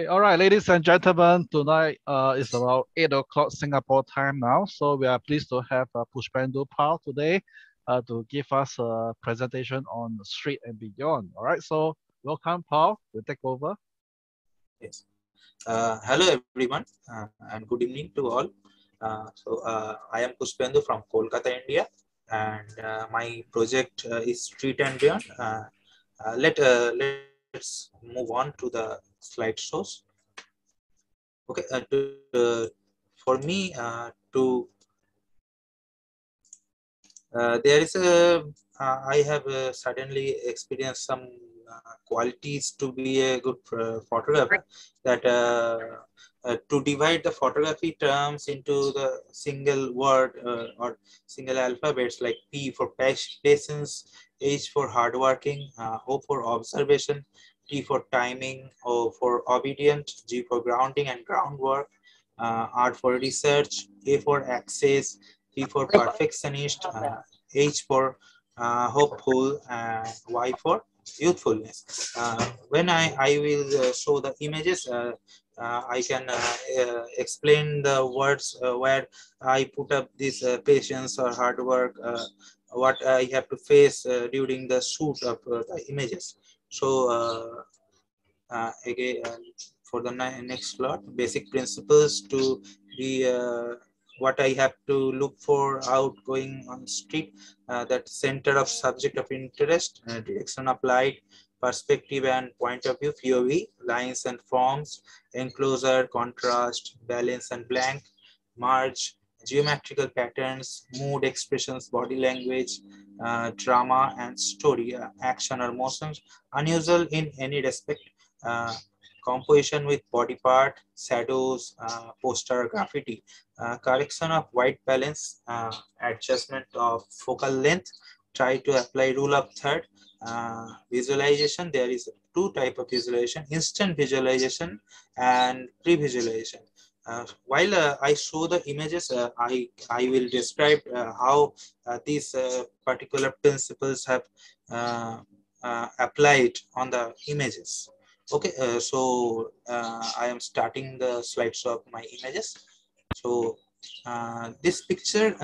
Okay, all right, ladies and gentlemen, tonight is about 8 o'clock Singapore time now. So we are pleased to have Pushpendu Paul today to give us a presentation on the street and beyond. All right, so welcome, Paul. We'll take over. Yes. Hello, everyone, and good evening to all. I am Pushpendu from Kolkata, India, and my project is Street and Beyond. Let's move on to the slideshows. Okay, for me there is a I have suddenly experienced some qualities to be a good photographer, that to divide the photography terms into the single word or single alphabets, like P for patience, H for hardworking, O for observation, T for timing, O for obedient, G for grounding and groundwork, R for research, A for access, P for perfectionist, H for hopeful, and Y for youthfulness. When I will show the images, I can explain the words where I put up this patience or hard work, what I have to face during the shoot of the images. So again, for the next slot, basic principles to be what I have to look for out going on street, that center of subject of interest, direction of light, perspective and point of view, POV, lines and forms, enclosure, contrast, balance and blank, merge, geometrical patterns, mood expressions, body language, drama and story, action or motions, unusual in any respect, uh, composition with body part, shadows, poster, graffiti, correction of white balance, adjustment of focal length, try to apply rule of third, visualization. There is two type of visualization: instant visualization and pre-visualization. While I show the images, I will describe how these particular principles have applied on the images. Okay, I am starting the slideshow of my images. So this picture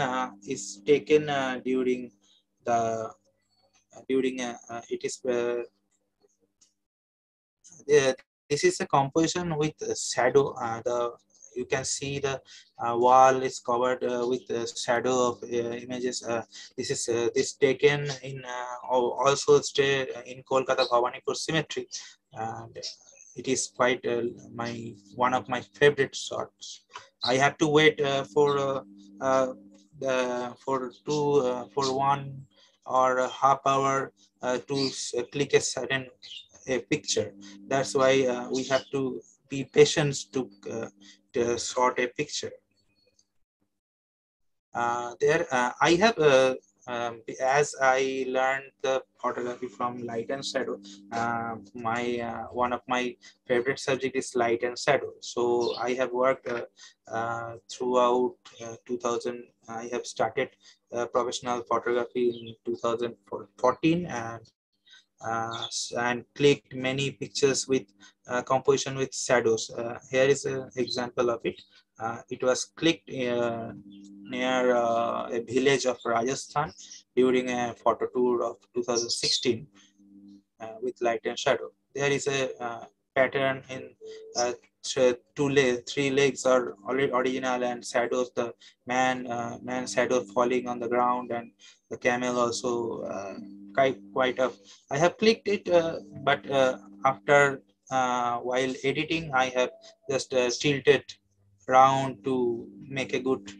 is taken it is this is a composition with shadow. You can see the wall is covered with the shadow of images. This taken in also stay in Kolkata Bhawanipur Cemetery, and it is quite one of my favorite shots. I have to wait for 1 or half hour to click a certain a picture. That's why we have to be patient to sort a picture. I have as I learned the photography from light and shadow, my one of my favorite subject is light and shadow. So I have worked throughout 2000. I have started professional photography in 2014, and clicked many pictures with composition with shadows. Here is an example of it. It was clicked near a village of Rajasthan during a photo tour of 2016 with light and shadow. There is a pattern in three legs are original, and shadows, the man shadow falling on the ground, and the camel also quite up. I have clicked it, but after while editing, I have just tilted round to make a good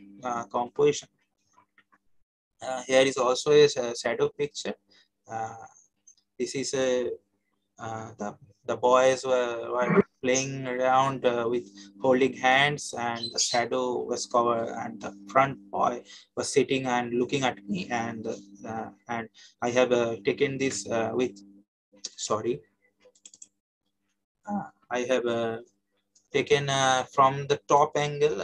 composition. Here is also a shadow picture. This is a the boys were playing around with holding hands, and the shadow was covered, and the front boy was sitting and looking at me, and I have taken this with sorry I have taken from the top angle,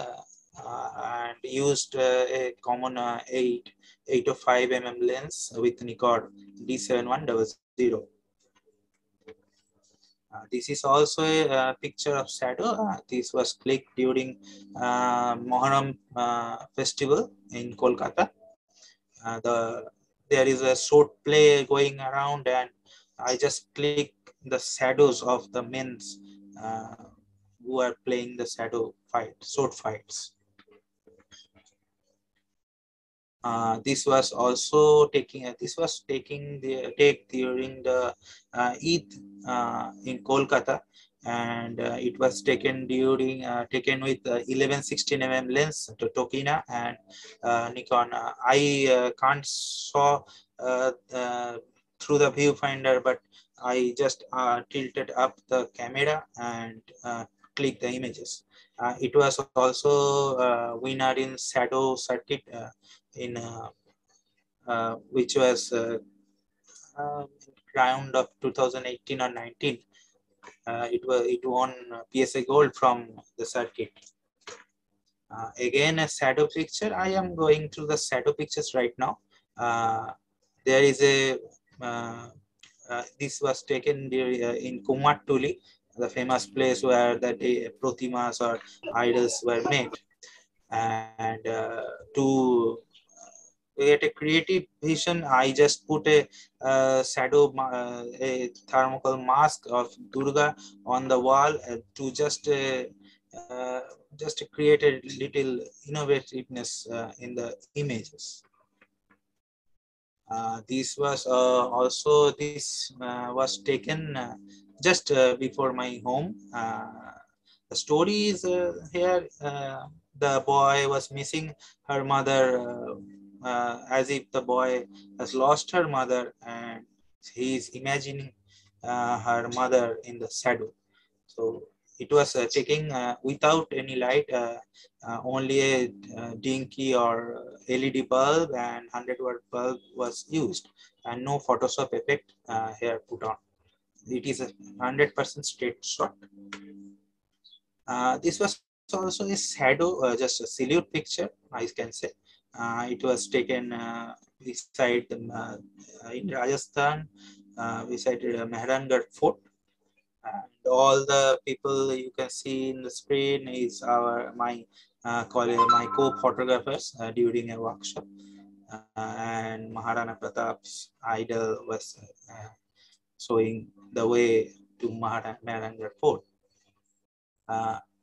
and used a common 805 lens with Nikon D7100. This is also a picture of shadow. This was clicked during Moharram festival in Kolkata. There is a short play going around, and I just click the shadows of the men uh, who are playing the shadow fight, sword fights. This was also taking. This was taking the take during the Eid in Kolkata, and it was taken during taken with 11-16 mm lens to Tokina and Nikon. I can't saw through the viewfinder, but I just tilted up the camera and click the images. It was also winner in shadow circuit in which was round of 2018 or 19. It won PSA Gold from the circuit. Again, a shadow picture. I am going through the shadow pictures right now. There is a this was taken in Kumatuli, the famous place where the protimas or idols were made. And to get a creative vision, I just put a shadow, a thermal mask of Durga on the wall uh, to create a little innovativeness in the images. This was taken just before my home. The story is here. The boy was missing her mother, as if the boy has lost her mother, and he is imagining her mother in the shadow. So it was taking without any light, only a dinky or LED bulb and 100-watt bulb was used, and no Photoshop effect here put on. It is a 100% straight shot. This was also a shadow, just a silhouette picture, I can say. It was taken beside in Rajasthan, beside Mehrangarh Fort. And all the people you can see in the screen is my co-photographers during a workshop. And Maharana Pratap's idol was showing the way to Mehrangarh Fort.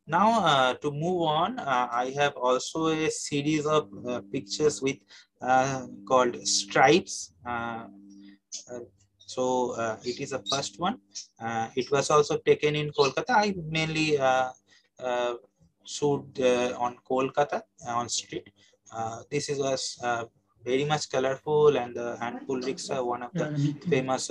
Now, to move on, I have also a series of pictures with called stripes. It is the first one. It was also taken in Kolkata. I mainly shoot on Kolkata on street. This was very much colorful, and the handful rickshaw, one of the famous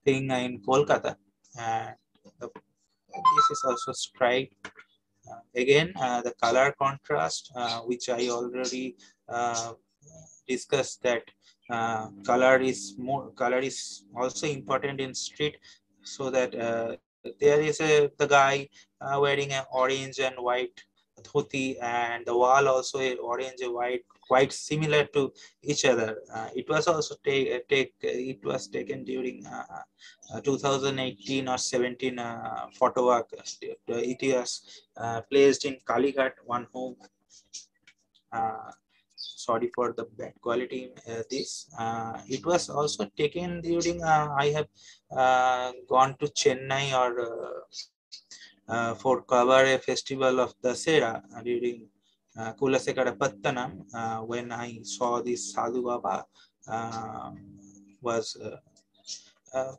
thing in Kolkata. And this is also stripe. Again, the color contrast, which I already discussed, that color is also important in street, so that there is the guy wearing an orange and white dhoti, and the wall also a orange and white, quite similar to each other. It was also it was taken during 2018 or 17 photo work. It was placed in Kalighat, one home. Sorry for the bad quality. It was also taken during I have gone to Chennai or for cover a festival of Dasera during Kulasekara Pattanam, when I saw this Sadhu Baba was uh,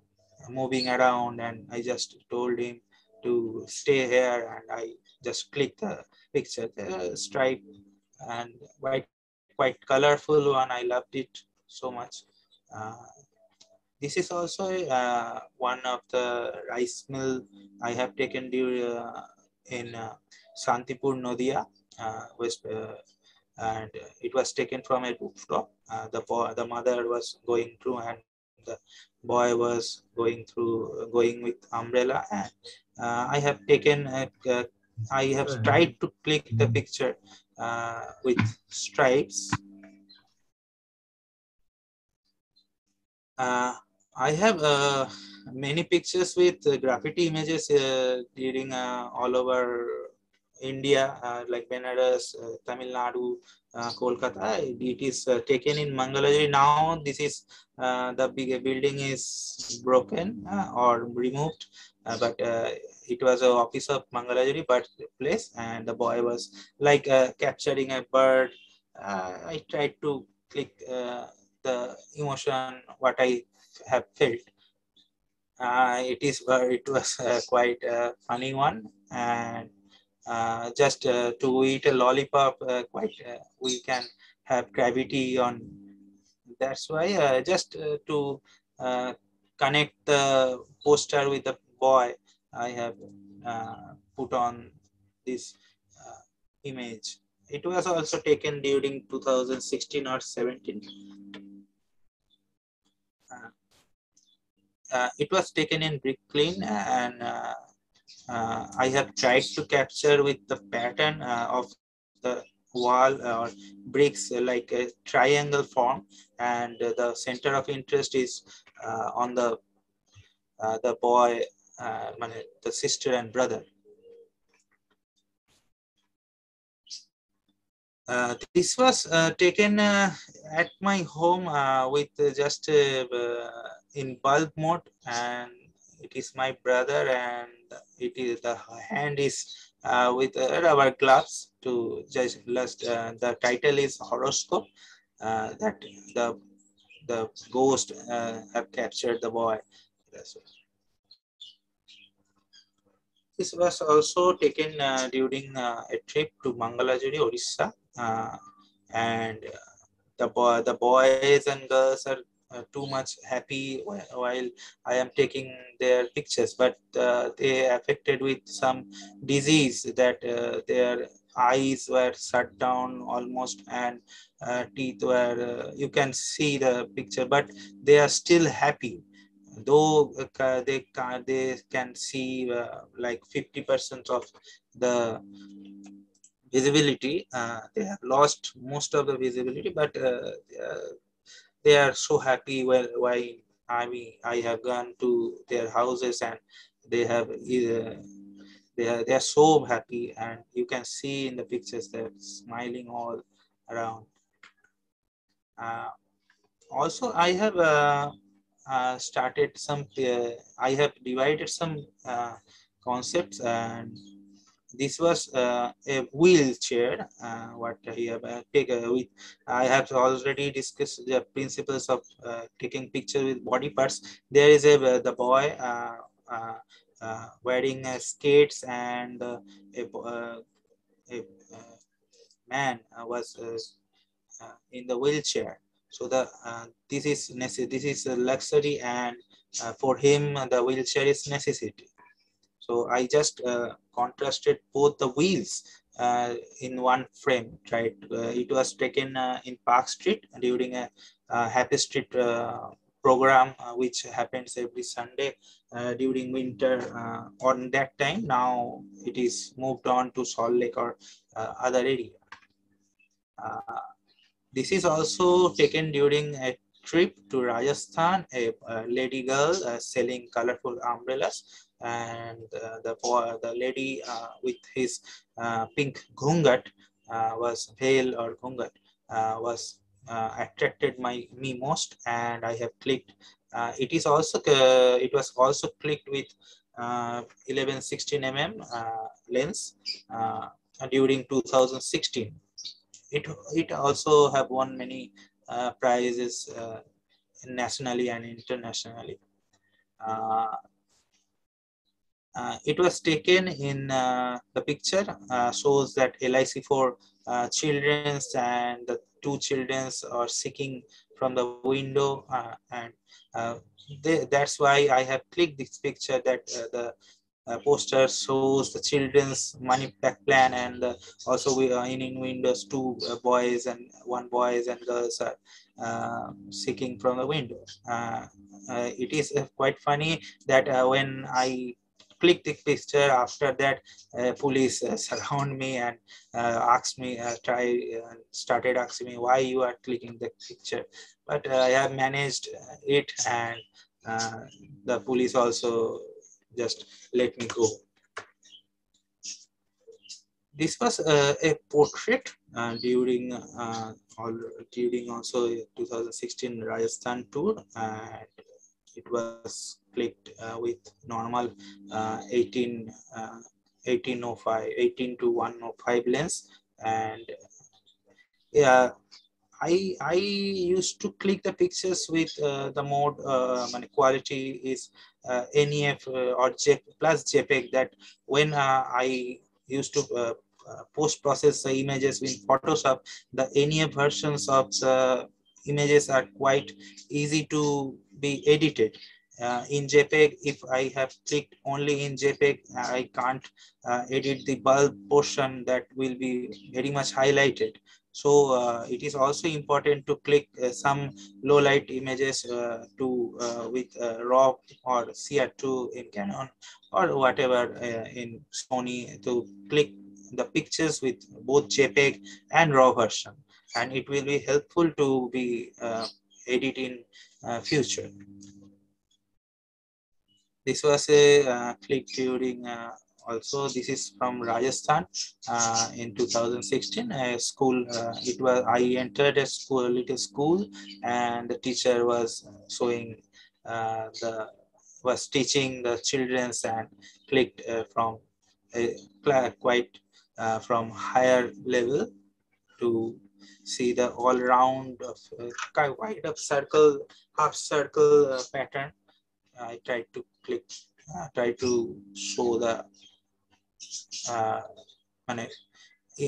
moving around, and I just told him to stay here, and I just clicked the picture. The stripe and quite colorful one. I loved it so much. Uh, this is also one of the rice mill I have taken in Shantipur, Nodia, West, and it was taken from a rooftop. The mother was going through, and the boy was going with umbrella. And I have taken I have tried to click the picture with stripes. I have many pictures with graffiti images during all over India, like Benares, Tamil Nadu, Kolkata. It is taken in Mangalagiri. Now this is the big building is broken or removed, but it was a office of Mangalagiri, but place, and the boy was like capturing a bird. I tried to click the emotion what I have felt. It was quite a funny one, and just to eat a lollipop, quite we can have gravity on. That's why just to uh, connect the poster with the boy, I have put on this image. It was also taken during 2016 or 17. Uh, it was taken in Brooklyn, and I have tried to capture with the pattern of the wall or bricks like a triangle form, and the center of interest is on the boy, the sister and brother. This was taken at my home with just in bulb mode, and it is my brother, and it is the hand is with rubber gloves to just the title is horoscope, that the ghost have captured the boy. That's what. This was also taken during a trip to Mangalagiri, Orissa, and the boys and girls are too much happy while I am taking their pictures, but they affected with some disease that their eyes were shut down almost, and teeth were you can see the picture, but they are still happy, though they can see like 50% of the visibility. They have lost most of the visibility, but they are so happy. Well, why I have gone to their houses, and they have they are so happy, and you can see in the pictures they're smiling all around. Uh, Also, I have started some. I have divided some concepts, and this was a wheelchair. What I have taken with. I have already discussed the principles of taking picture with body parts. There is the boy wearing skates, and a man was in the wheelchair. So this is a luxury, and for him the wheelchair is necessity. So I just contrasted both the wheels in one frame. Right, it was taken in Park Street during a Happy Street program, which happens every Sunday during winter. On that time, now it is moved on to Salt Lake or other area. Uh, this is also taken during a trip to Rajasthan, a lady girl selling colorful umbrellas, and the lady with his pink ghungat was veil or ghungat was attracted me most, and I have clicked. It was also clicked with 11-16 mm lens during 2016. It also have won many prizes nationally and internationally. Uh, it was taken in the picture shows that LIC for children's, and the two children's are seeking from the window, and uh, that's why I have clicked this picture, that the poster shows the children's money back plan, and also we are in windows two boys and one boys and girls are seeking from the window. It is quite funny that when I click the picture, after that police surround me and ask me started asking me why you are clicking the picture, but I have managed it, and The police also just let me go. This was a portrait during also 2016 Rajasthan tour, and it was clicked with normal 18 1805 18 to 105 lens. And yeah, I used to click the pictures with the mode quality is NEF or plus JPEG. That when I used to post process the images in Photoshop, the NEF versions of the images are quite easy to be edited. In JPEG, if I have clicked only in JPEG, I can't edit the bulb portion that will be very much highlighted. So it is also important to click some low light images to with RAW or CR2 in Canon or whatever in Sony, to click the pictures with both JPEG and RAW version, and it will be helpful to be edit in future. This was a click during also this is from Rajasthan in 2016. A school, it was I entered a school, a little school, and the teacher was showing the was teaching the childrens, and clicked from a quite from higher level to see the all round of quite of circle, half circle pattern. I tried to click, try to show the uh,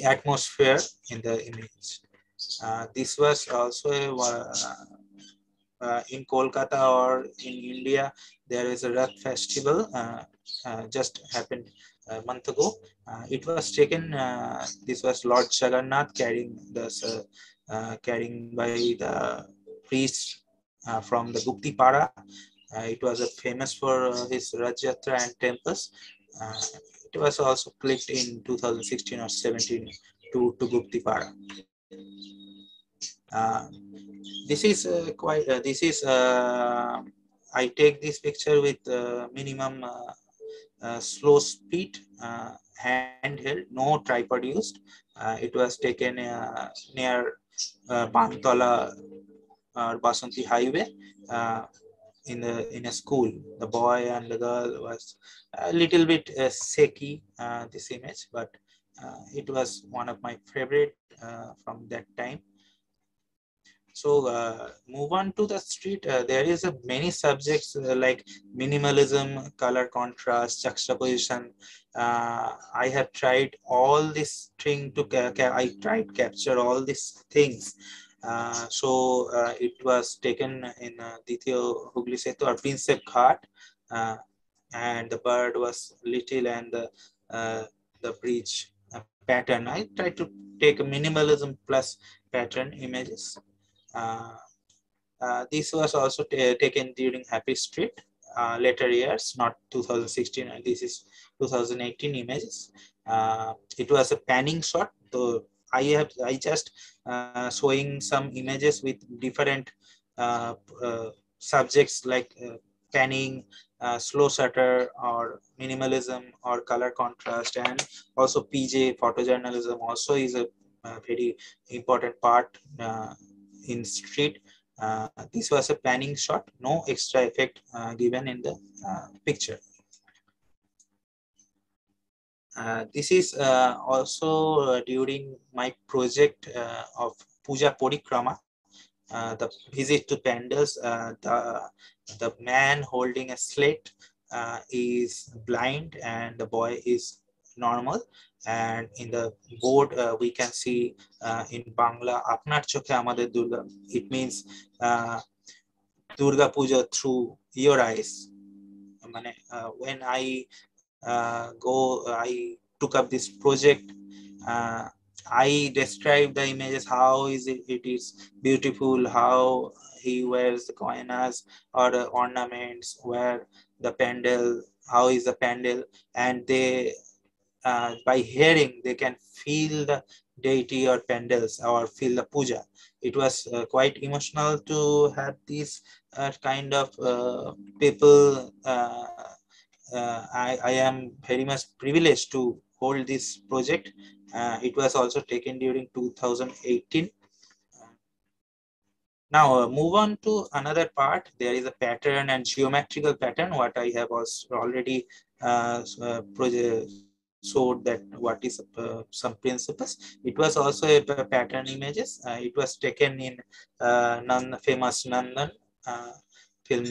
atmosphere in the image. This was also in Kolkata or in India. There is a Rath festival just happened a month ago. It was taken. This was Lord Jagannath carrying carrying by the priest from the Gupti Para. It was famous for his Rath Yatra and temples. Uh, it was also clicked in 2016 or 17 to Gupti Para. Uh, this is quite. This is. I take this picture with minimum slow speed, handheld, no tripod used. It was taken near Bantala Basanti Highway. In a school, the boy and the girl was a little bit shaky, this image, but it was one of my favorite from that time. So move on to the street. There is many subjects like minimalism, color contrast, juxtaposition. I have tried all this thing to I tried capture all these things. It was taken in Dityo Hugli Setu or Prinsep Ghat, uh, and the bird was little, and the bridge pattern. I tried to take a minimalism plus pattern images. Uh, this was also taken during Happy Street later years, not 2016. And this is 2018 images. It was a panning shot. So I just showing some images with different uh, uh, subjects like panning, slow shutter, or minimalism, or color contrast, and also PJ photojournalism also is a very important part in street. This was a panning shot, no extra effect given in the picture. This is also during my project of Puja Porikrama, the visit to pandals. The man holding a slate is blind, and the boy is normal. And in the board, we can see in Bangla, Apnar Chokhe Amader Durga. It means Durga Puja through your eyes. When I took up this project. Uh, I describe the images, how is it is beautiful, how he wears the koinas or the ornaments, where the pandal, how is the pandal, and they by hearing they can feel the deity or pandals or feel the puja. It was quite emotional to have these kind of people. I am very much privileged to hold this project. It was also taken during 2018. Now move on to another part. There is a pattern and geometrical pattern. What I have also already showed that what is some principles. It was also a pattern images. It was taken in famous Nandan film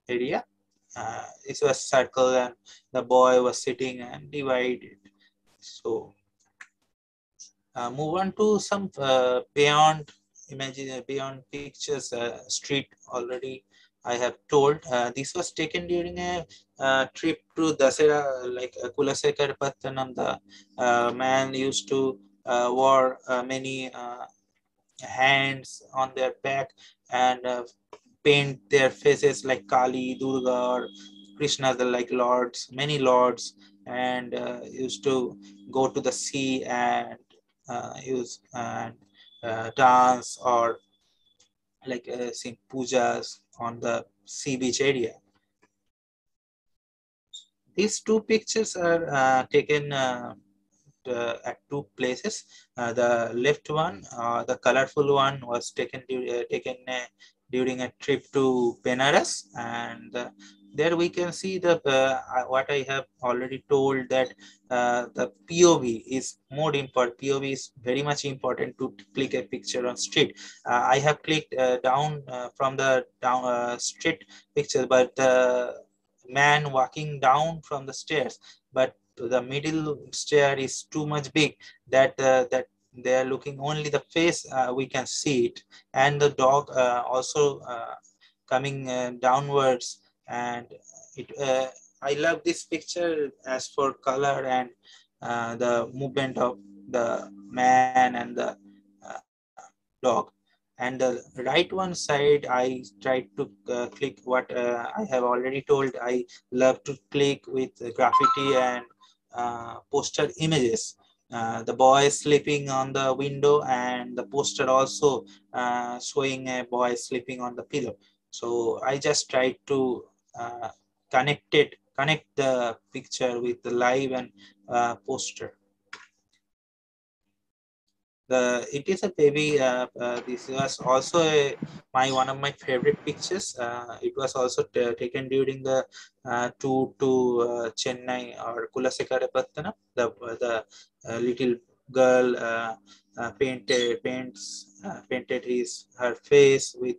area. It was circle and the boy was sitting and divided. So move on to some beyond imagine beyond pictures street. Already I have told this was taken during a trip to Dasera, like Kulasekar Pattanam. The man used to wear many hands on their back and paint their faces like Kali, Durga, or Krishna, the like lords, many lords, and used to go to the sea and use and dance or like sing pujas on the sea beach area. These two pictures are taken at two places. The left one, the colorful one, was during a trip to Benares, and there we can see the what I have already told, that the POV is more important. POV is very much important to click a picture on street. I have clicked down from the down street picture, but the man walking down from the stairs, but the middle stair is too much big, that they are looking only the face, we can see it, and the dog also coming downwards. And it I love this picture as for color and the movement of the man and the dog. And the right one side, I tried to click what I have already told. I love to click with graffiti and poster images. The boy sleeping on the window, and the poster also showing a boy sleeping on the pillow. So I just tried to uh, connect the picture with the live and poster. It is a baby. This was also one of my favorite pictures. It was also taken during the tour to Chennai or Kulasekarapattanam. The little girl painted her face with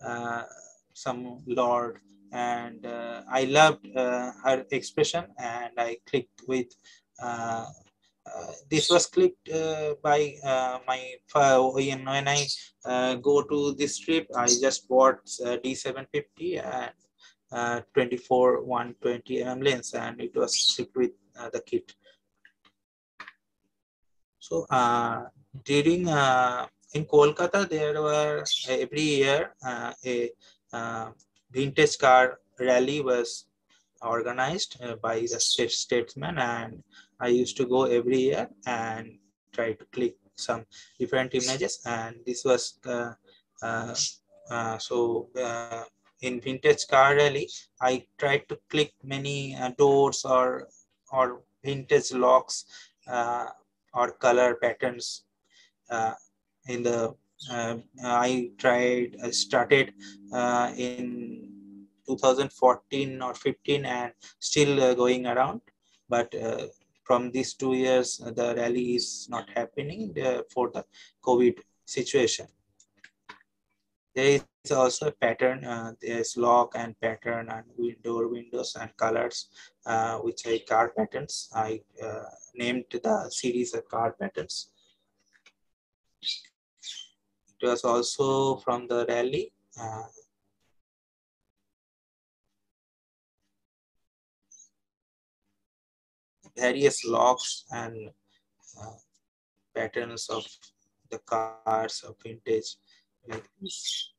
uh, some lord, and I loved her expression, and I clicked with. This was clicked by when I go to this trip. I just bought D750 and 24 120 lens, and it was shipped with the kit. So during in Kolkata, there were every year a vintage car rally was organized by the statesman, and I used to go every year and try to click some different images. And this was uh, in vintage car rally, I tried to click many doors or vintage locks uh, or color patterns uh, in the I started in 2014 or 15 and still going around, but from these 2 years the rally is not happening for the COVID situation. There is also a pattern. There's lock and pattern and windows and colors, which are car patterns. I named the series of car patterns. It was also from the rally. Various locks and uh, patterns of the cars of vintage like this.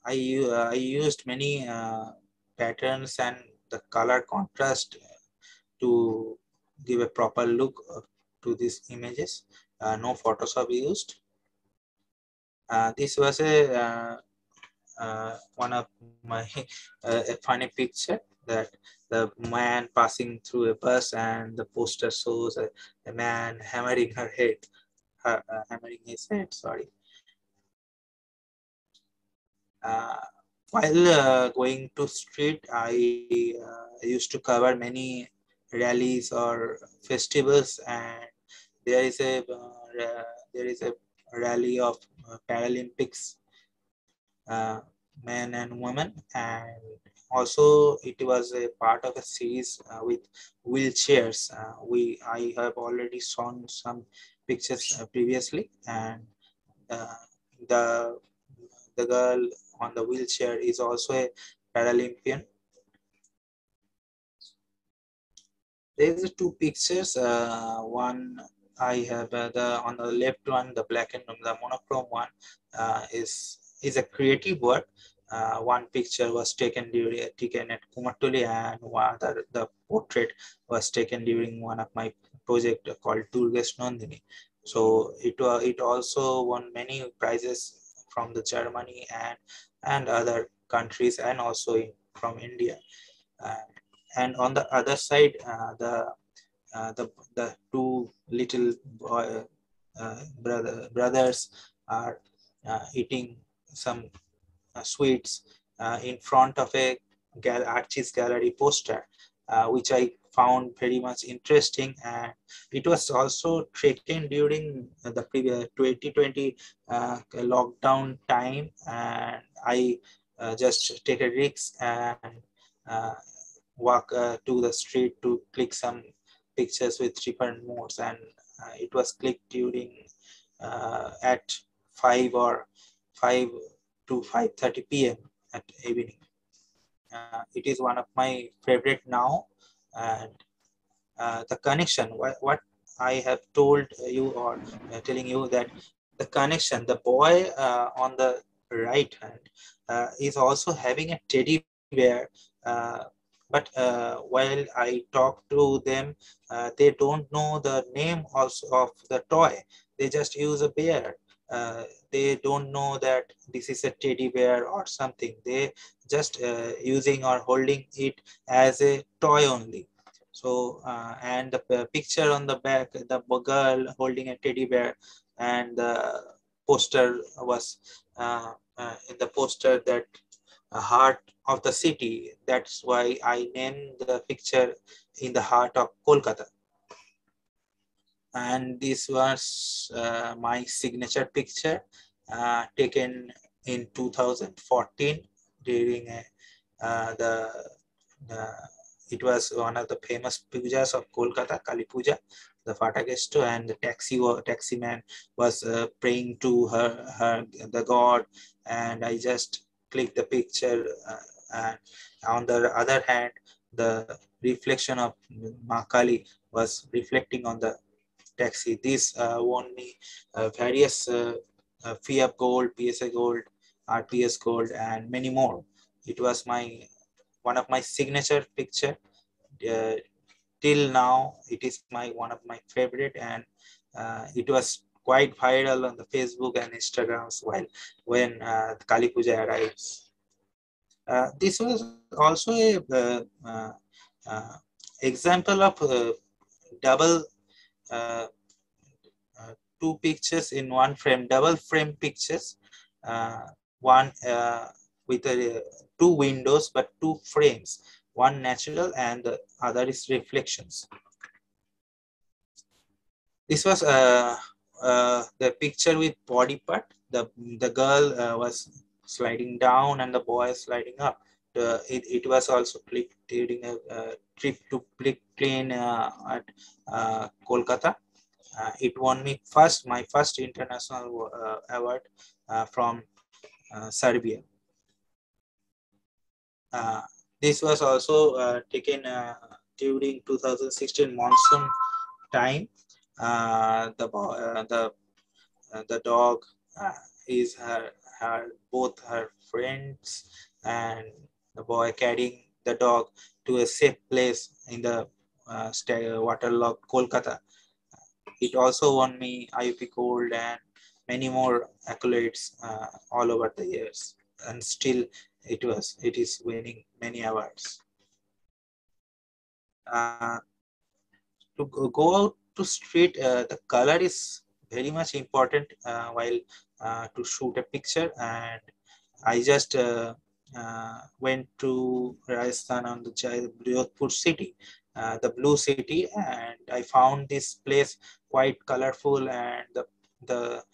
I used many patterns and the color contrast to give a proper look to these images. No Photoshop used. This was one of my a funny picture that the man passing through a bus and the poster shows a man hammering her head, hammering his head. Sorry. Uh, while going to street, I used to cover many rallies or festivals, and there is a rally of Paralympics men and women, and also it was a part of a series with wheelchairs. I have already shown some pictures previously, and uh, the the girl on the wheelchair is also a Paralympian. There is two pictures. One I have the on the left one, the black and the monochrome one is a creative work. One picture was taken at Kumatuli, and one other, the portrait was taken during one of my project called Durgesh Nandini. So it also won many prizes from the Germany and other countries, and also from India. Uh, and on the other side, the two little brothers are eating some sweets in front of a artist gallery poster, which I found very much interesting. And it was also taken during the previous 2020 lockdown time, and I just take a risk and uh, walk to the street to click some pictures with different modes, and it was clicked during at 5 or 5 to 5:30 p.m. at evening. It is one of my favorite now, and the connection. What I have told you, or telling you, that the connection. The boy on the right hand is also having a teddy bear, uh, but while I talk to them, they don't know the name also of the toy. They just use a bear. They don't know that this is a teddy bear or something. They just using or holding it as a toy only. So and the picture on the back, the girl holding a teddy bear, and the poster was in the poster that a heart of the city. That's why I named the picture in the heart of Kolkata. And this was my signature picture taken in 2014 during the it was one of the famous pujas of Kolkata, Kali Puja, the Fatakesto, and the taxi man was praying to the god, and I just clicked the picture. And on the other hand, the reflection of Ma Kali was reflecting on the taxi. This won me various FIAP Gold, PSA Gold, RPS Gold, and many more. It was one of my signature picture. Uh, till now, it is one of my favorite, and it was quite viral on the Facebook and Instagrams when Kali Puja arrives. This was also a uh, example of double uh, two pictures in one frame, double frame pictures, one with two windows but two frames, one natural and the other is reflections. This was the picture with body part. The girl was sliding down and the boy sliding up. It was also clicked during a trip to plane at Kolkata. It won me my first international award from Serbia. Uh, this was also taken during 2016 monsoon time. The dog is both her friends and the boy carrying the dog to a safe place in the waterlogged Kolkata. It also won me IUP Gold and many more accolades all over the years, and still it is winning many awards. Uh, to go out to street, the color is very much important while to shoot a picture, and I just went to Rajasthan on the Jodhpur city, the blue city, and I found this place quite colorful, and the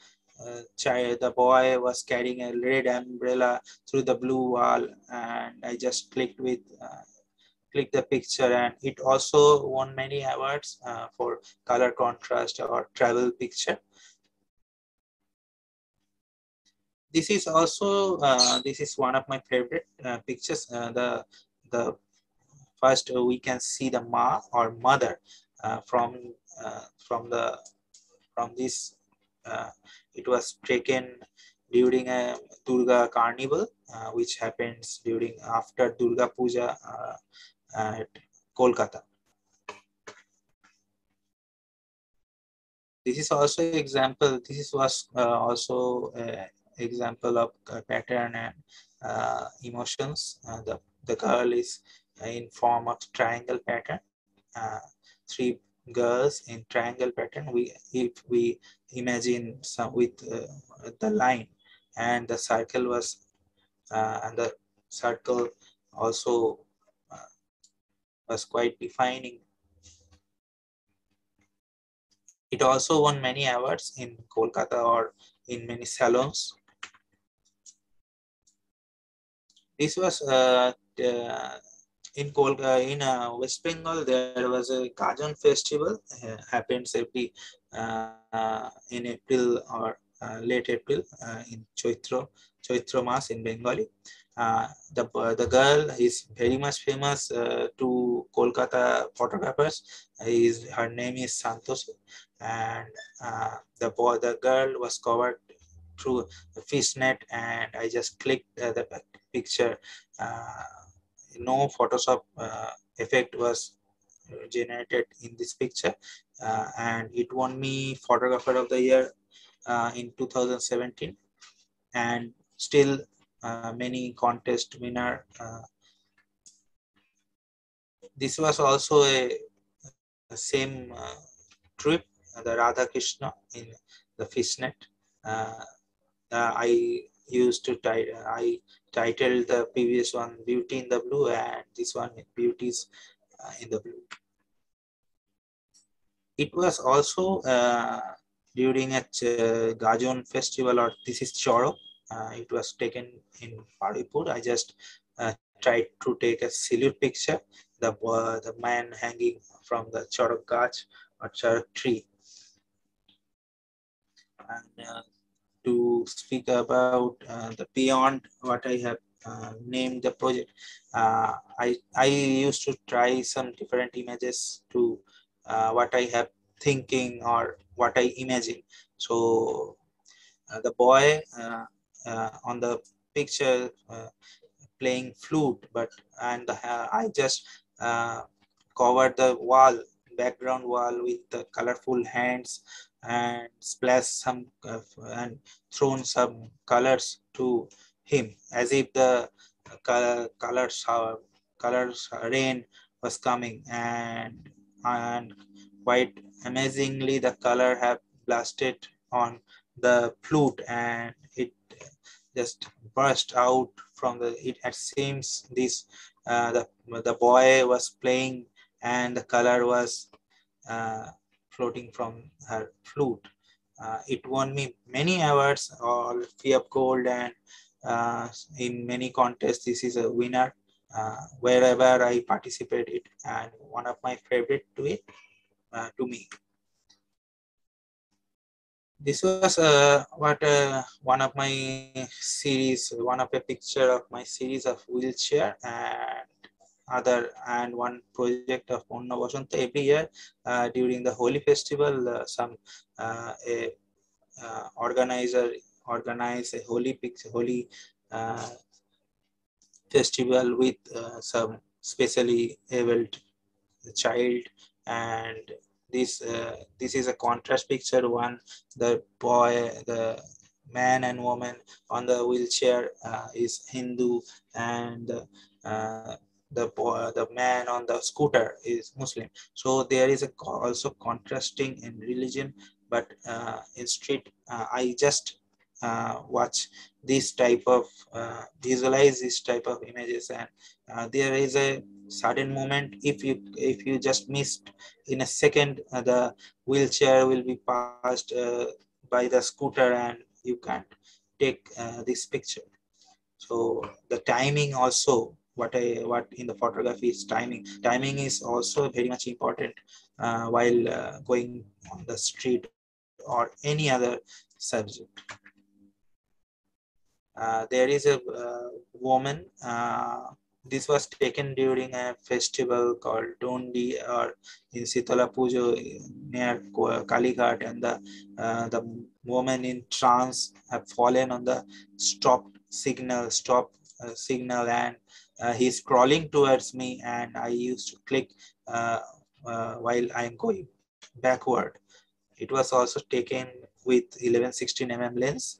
the boy was carrying a red umbrella through the blue wall, and I just click the picture, and it also won many awards for color contrast or travel picture. This is also this is one of my favorite pictures. The first we can see the ma or mother from the from this. Uh, it was taken during a Durga carnival, which happens during after Durga Puja at Kolkata. This is also example. Was also example of pattern and emotions. The girl is in form of triangle pattern. Three girls in triangle pattern. If we imagine some with the line, and the circle was and the circle also uh, was quite defining. It also won many awards in Kolkata or in many salons. This was in West Bengal. There was a Gajan festival happens every in April or late April in Chaitra Mas in Bengali. The girl is very much famous to Kolkata photographers. Her name is Santosh, and the girl was covered through the fish net, and I just clicked the picture. No Photoshop effect was generated in this picture, and it won me Photographer of the Year in 2017, and still many contest winner. This was also a same trip, the Radha Krishna in the fishnet. Uh, I used to I titled the previous one Beauty in the Blue, and this one Beauties in the Blue. It was also during a Gajon festival, or this is Choro. It was taken in Paripur. I just tried to take a silhouette picture. The man hanging from the Chorok Gach or Chorok tree. And to speak about the beyond what I have named the project, I used to try some different images to what I have thinking or what I imagine. So the boy on the picture playing flute, but and I just uh, covered the background wall with the colorful hands, and splash some and thrown some colors to him, as if the colors rain was coming, and quite amazingly the color have blasted on the flute, and it just burst out from it seems this the boy was playing, and the color was uh, floating from her flute. It won me many awards, all free of gold, and in many contests this is a winner wherever I participated, and one of my favorite to me. This was one of my series, one of a picture of my series of wheelchair, and one project of Ponna Basanta. Every year during the Holi festival, some a organizer organize a holy uh, festival with some specially abled child. And this is a contrast picture. One, the boy, the man and woman on the wheelchair is Hindu, and the man on the scooter is Muslim. So there is a also contrasting in religion, but in street I just watch this type of visualize this type of images. And there is a sudden moment, if you just missed in a second, the wheelchair will be passed by the scooter, and you can't take this picture. So the timing also, what in the photography is timing is also very much important while going on the street or any other subject. There is a woman. This was taken during a festival called Dondi, or in Sitala Pujo near Kalighat, and the woman in trance have fallen on the stop signal, and he's crawling towards me, and I used to click uh, while I'm going backward. It was also taken with 11-16 mm lens.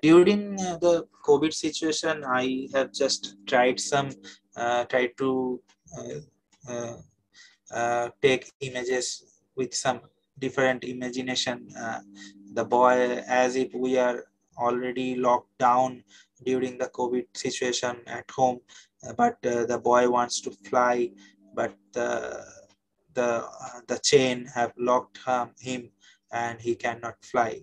During the COVID situation, I have just tried to uh, take images with some different imagination. The boy, as if we are already locked down during the COVID situation at home, but the boy wants to fly, but the chain have locked him, and he cannot fly.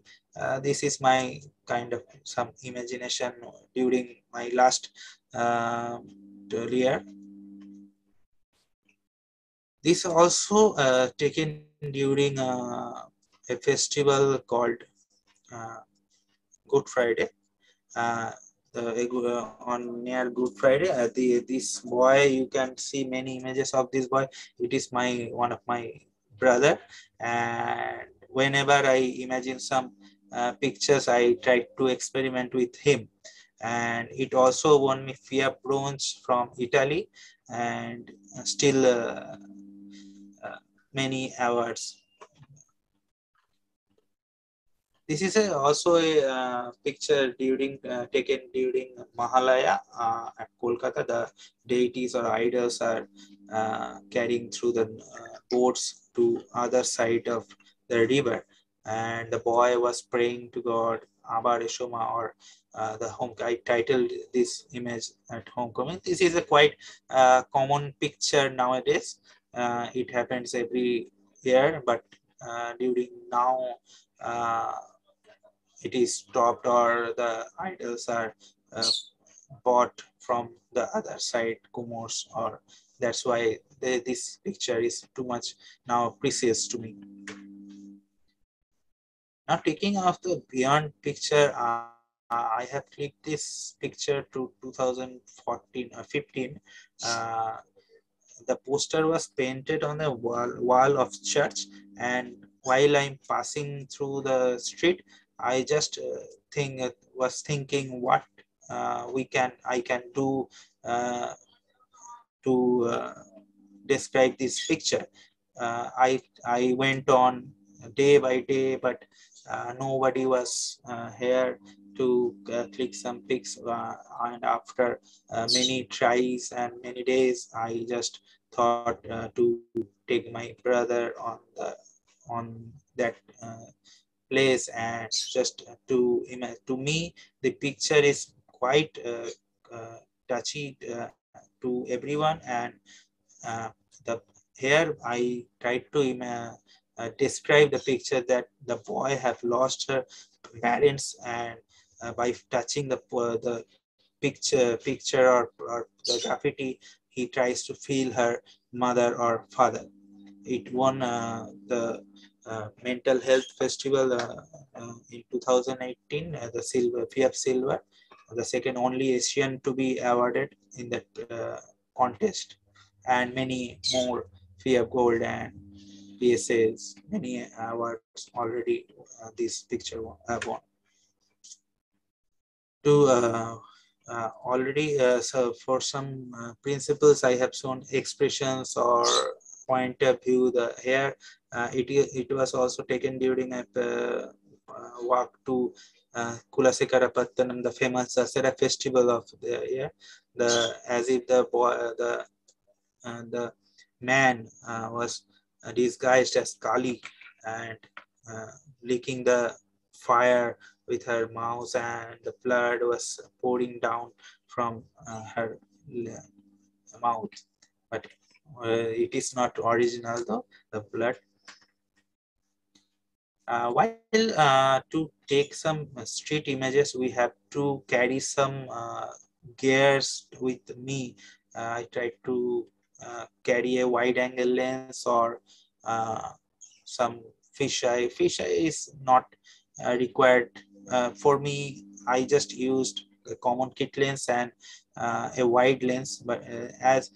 This is my kind of some imagination during my last uh, year. This also taken during a festival called uh, Good Friday. Uh, on near Good Friday, this boy, you can see many images of this boy. It is my one of my brother, and whenever I imagine some pictures, I try to experiment with him. And it also won me Fiat bronze from Italy, and still uh, many awards. This is also a picture taken during Mahalaya at Kolkata. The deities or idols are carrying through the boats to other side of the river, and the boy was praying to God, Abar Eshoma, or the home. I titled this image at homecoming. This is a quite common picture nowadays. It happens every year, but during now. Uh, it is stopped, or the idols are uh, bought from the other side, Kumors, or that's why this picture is too much now precious to me. Now, taking off the beyond picture, I have clicked this picture to 2014 or 15. Uh, the poster was painted on the wall of church, and while I'm passing through the street, I just was thinking what I can do uh, to describe this picture. I went on day by day, but nobody was here to click some pics. And after many tries and many days, I just thought to take my brother on that place, and just to me the picture is quite touchy to everyone. And uh, the here I tried to describe the picture that the boy have lost her parents, and by touching the picture or the graffiti, he tries to feel her mother or father. It won the mental health festival in 2018, the silver PF silver, the second only Asian to be awarded in that contest, and many more FIAB gold and places, many awards already this picture won. To already so for some principles I have shown expressions or point of view. The here it was also taken during a walk to Kulasekarapattanam, the famous Dasara festival of the year. The as if the boy the man was disguised as Kali and uh, licking the fire with her mouth, and the blood was pouring down from her mouth. But it is not original though, the blood. While to take some street images, we have to carry some gears with me. I try to carry a wide angle lens or some fisheye. Fisheye is not required for me. I just used a common kit lens and a wide lens, but as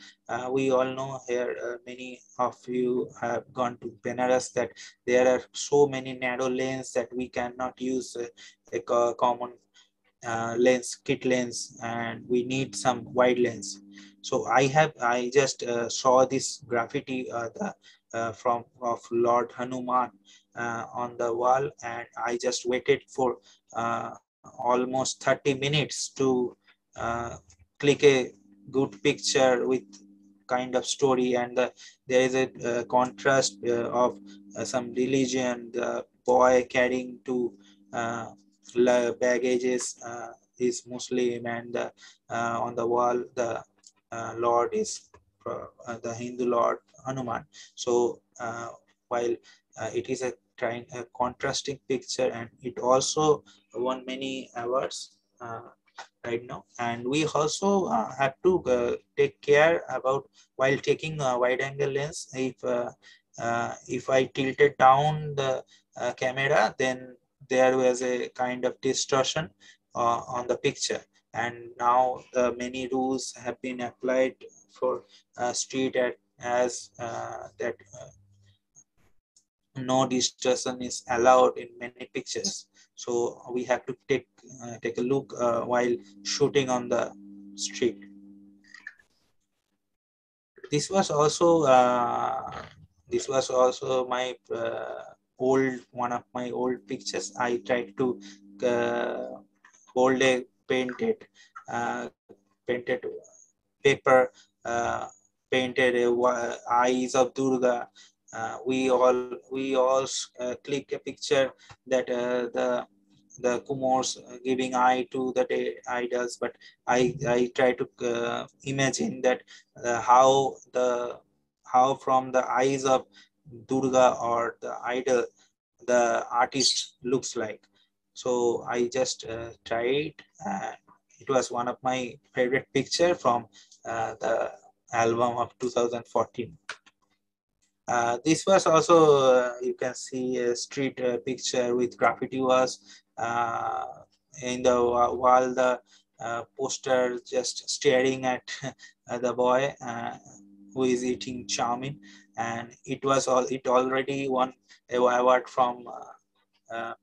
we all know here, many of you have gone to Benares, that there are so many narrow lanes that we cannot use a common lens, kit lens, and we need some wide lens. So I just saw this graffiti from of Lord Hanuman on the wall, and I just waited for almost 30 minutes to uh, click a good picture with kind of story. And there is a contrast of some religion, the boy carrying two uh, baggages is Muslim, and on the wall the Lord is the Hindu Lord Hanuman. So while it is a contrasting picture, and it also won many awards right now. And we also have to take care about, while taking a wide angle lens, if I tilted down the camera, then there was a kind of distortion on the picture. And now the many rules have been applied for street as that no distortion is allowed in many pictures. So we have to take a look while shooting on the street. This was also my old one of my old pictures. I tried to hold a uh, painted paper, uh, painted eyes of Durga. We all click a picture that the Kumars giving eye to the idols, but I try to imagine that how from the eyes of Durga or the idol the artist looks like. So I just tried. It was one of my favorite picture from the album of 2014. This was also, you can see a street picture with graffiti was uh, in the wall, the poster just staring at the boy who is eating chowmin. And it already won a award from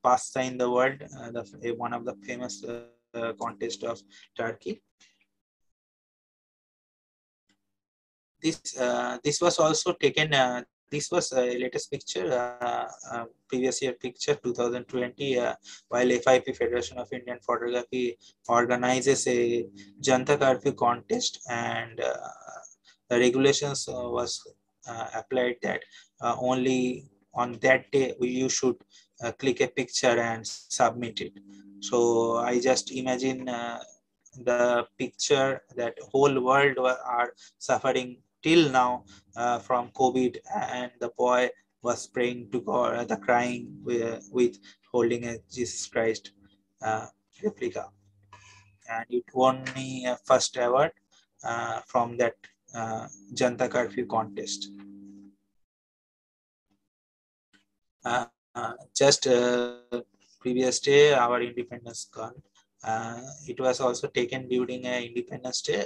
pasta in the world, one of the famous contest of Turkey. This was also taken. This was a latest picture, previous year picture, 2020. While FIP, Federation of Indian Photography, organizes a Janta Curfew contest, and the regulations was applied that only on that day you should click a picture and submit it. So I just imagine the picture that whole world are suffering till now from COVID, and the boy was praying to God, the crying with holding a Jesus Christ replica, and it won me a first award from that Janta Curfew contest. Just previous day, our independence gone. It was also taken during Independence Day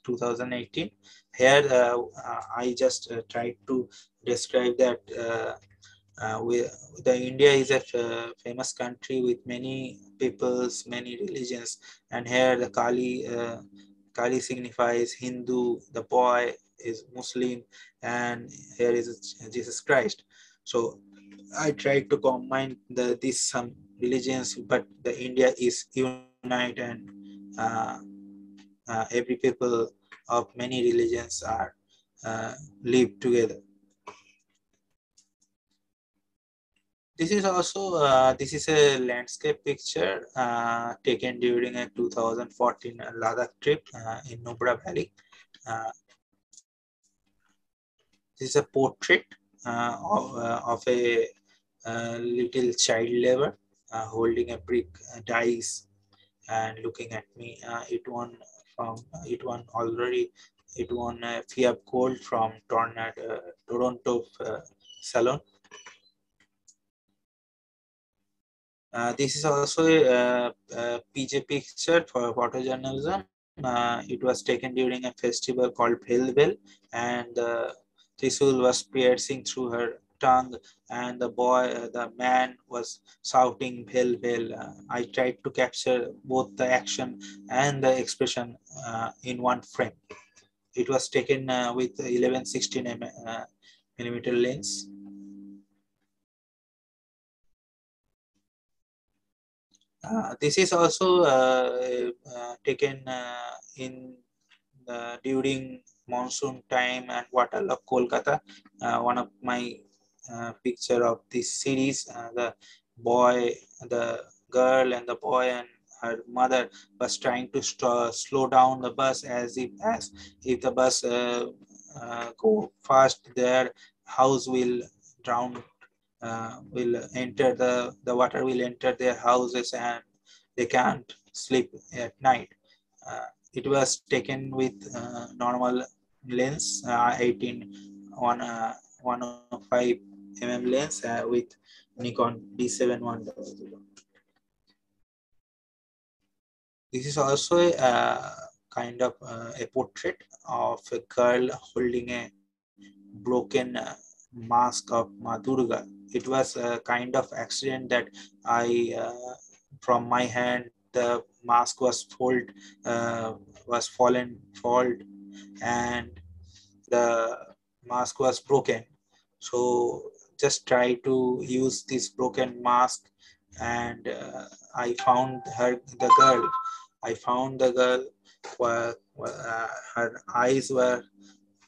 2018. Here, I just tried to describe that the India is a famous country with many peoples, many religions, and here the Kali signifies Hindu, the boy is Muslim, and here is Jesus Christ. So I tried to combine these some religions, but the India is unite and uh, every people of many religions are live together. This is a landscape picture taken during a 2014 Ladakh trip in Nubra Valley. Uh, this is a portrait of a little child labor holding a brick dice and looking at me. It won FIAB Gold from Toronto Salon. This is also a PJ picture for photojournalism. It was taken during a festival called Bhelbel, and Trisul was piercing through her tongue, and the man was shouting Bhelbel. I tried to capture both the action and the expression in one frame. It was taken with 11-16 millimeter lens. This is also taken in during monsoon time and waterlogged Kolkata. One of my picture of this series, boy, the girl, and the boy and her mother was trying to slow down the bus as if the bus go fast, their house will drown, will enter the water will enter their houses and they can't sleep at night. It was taken with normal lens, 105 lens with Nikon D7-100. This is also a kind of a portrait of a girl holding a broken mask of Ma Durga. It was a kind of accident that I, from my hand, the mask was fold, and the mask was broken. So just try to use this broken mask, and I found the girl. I found the girl. Her eyes were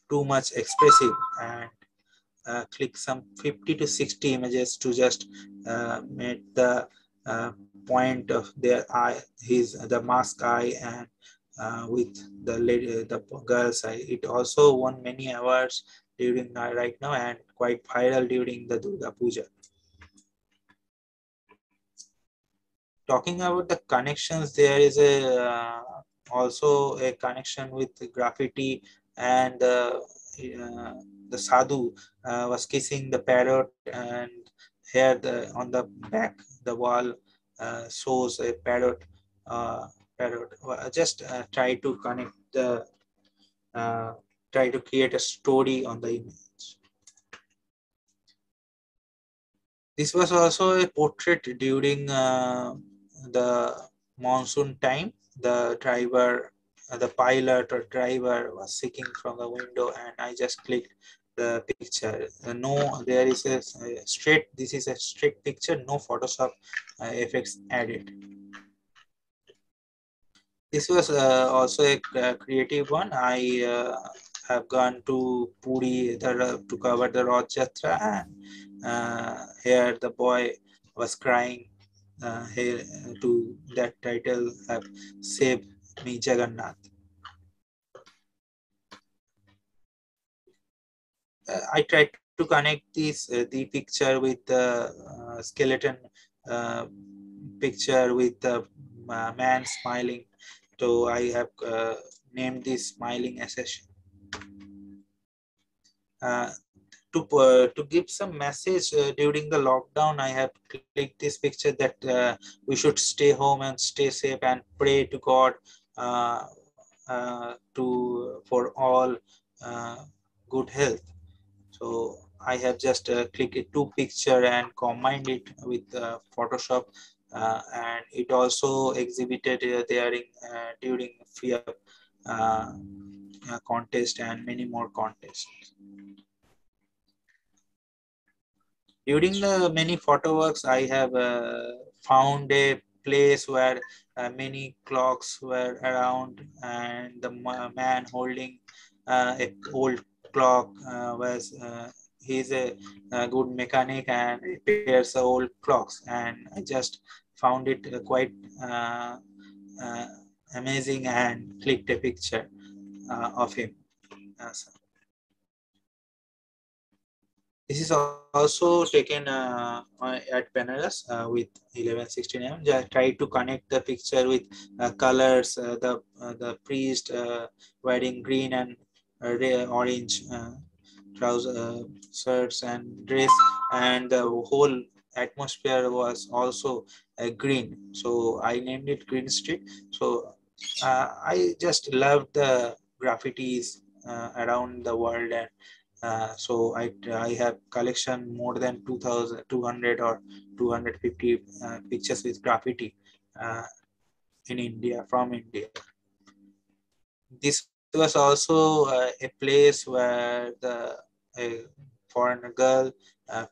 too much expressive, and click some 50 to 60 images to just make the uh, point of their eye, the mask eye, and with the girl's eye. It also won many awards during right now and quite viral during the Durga Puja. Talking about the connections, there is also a connection with graffiti, and the sadhu was kissing the parrot, and here on the back the wall shows a parrot. Just try to connect the try to create a story on the image. This was also a portrait during the monsoon time. The pilot or driver was sitting from the window, and I just clicked the picture. No, there is a straight. This is a straight picture. No Photoshop effects added. This was also a creative one. I have gone to Puri to cover the Rath Jatra, and here the boy was crying. Here to that title have Save Me Jagannath. I tried to connect the picture with the skeleton uh, picture with the man smiling. So I have named this smiling accession. Uh, to give some message during the lockdown, I have clicked this picture that we should stay home and stay safe and pray to God uh, for all uh, good health. So I have just clicked two picture and combined it with Photoshop, and it also exhibited during free up uh, contest and many more contests. During the many photo works, I have found a place where many clocks were around, and the man holding a old clock was he's a good mechanic and repairs the old clocks, and I just found it quite uh, uh, amazing and clicked a picture of him. So this is also taken at Benares with 1116 mm. Just try to connect the picture with colors. The priest wearing green and orange trousers, shirts and dress, and the whole atmosphere was also green. So I named it Green Street. So I just loved the graffitis around the world, and so I have collection more than 2,200 or 250 pictures with graffiti uh, in India, from India. This was also a place where a foreign girl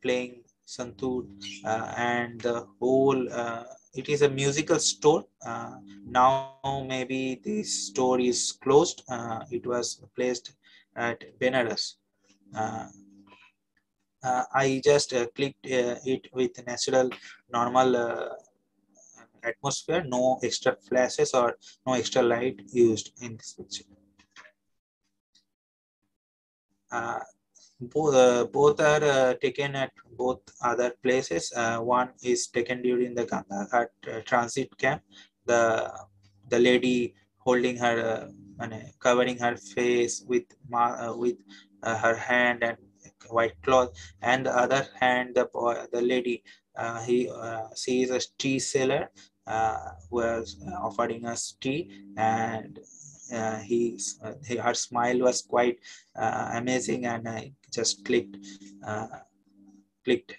playing santoor, and the whole it is a musical store. Now maybe this store is closed. It was placed at Benares. Uh, I just clicked it with natural, normal atmosphere, no extra flashes or no extra light used in this picture. Uh, both are taken at both other places. One is taken during the Ganga Ghat transit camp. The the lady holding her, covering her face with her hand and white cloth, and the other hand the lady, she is a tea seller, was offering us tea, and her smile was quite amazing, and I just uh, clicked.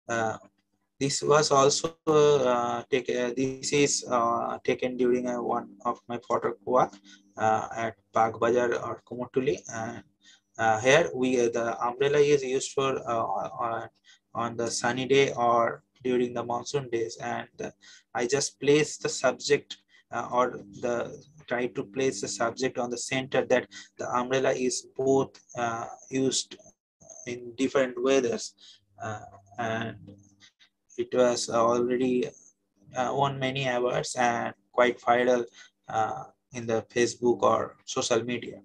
Uh, this was also this is taken during one of my photo walk at Bagh Bazaar or Kumotuli, and here the umbrella is used for on the sunny day or during the monsoon days, and I just place the subject or the try to place the subject on the center, that the umbrella is both used in different weathers, uh, and it was already won many awards and quite viral in the Facebook or social media.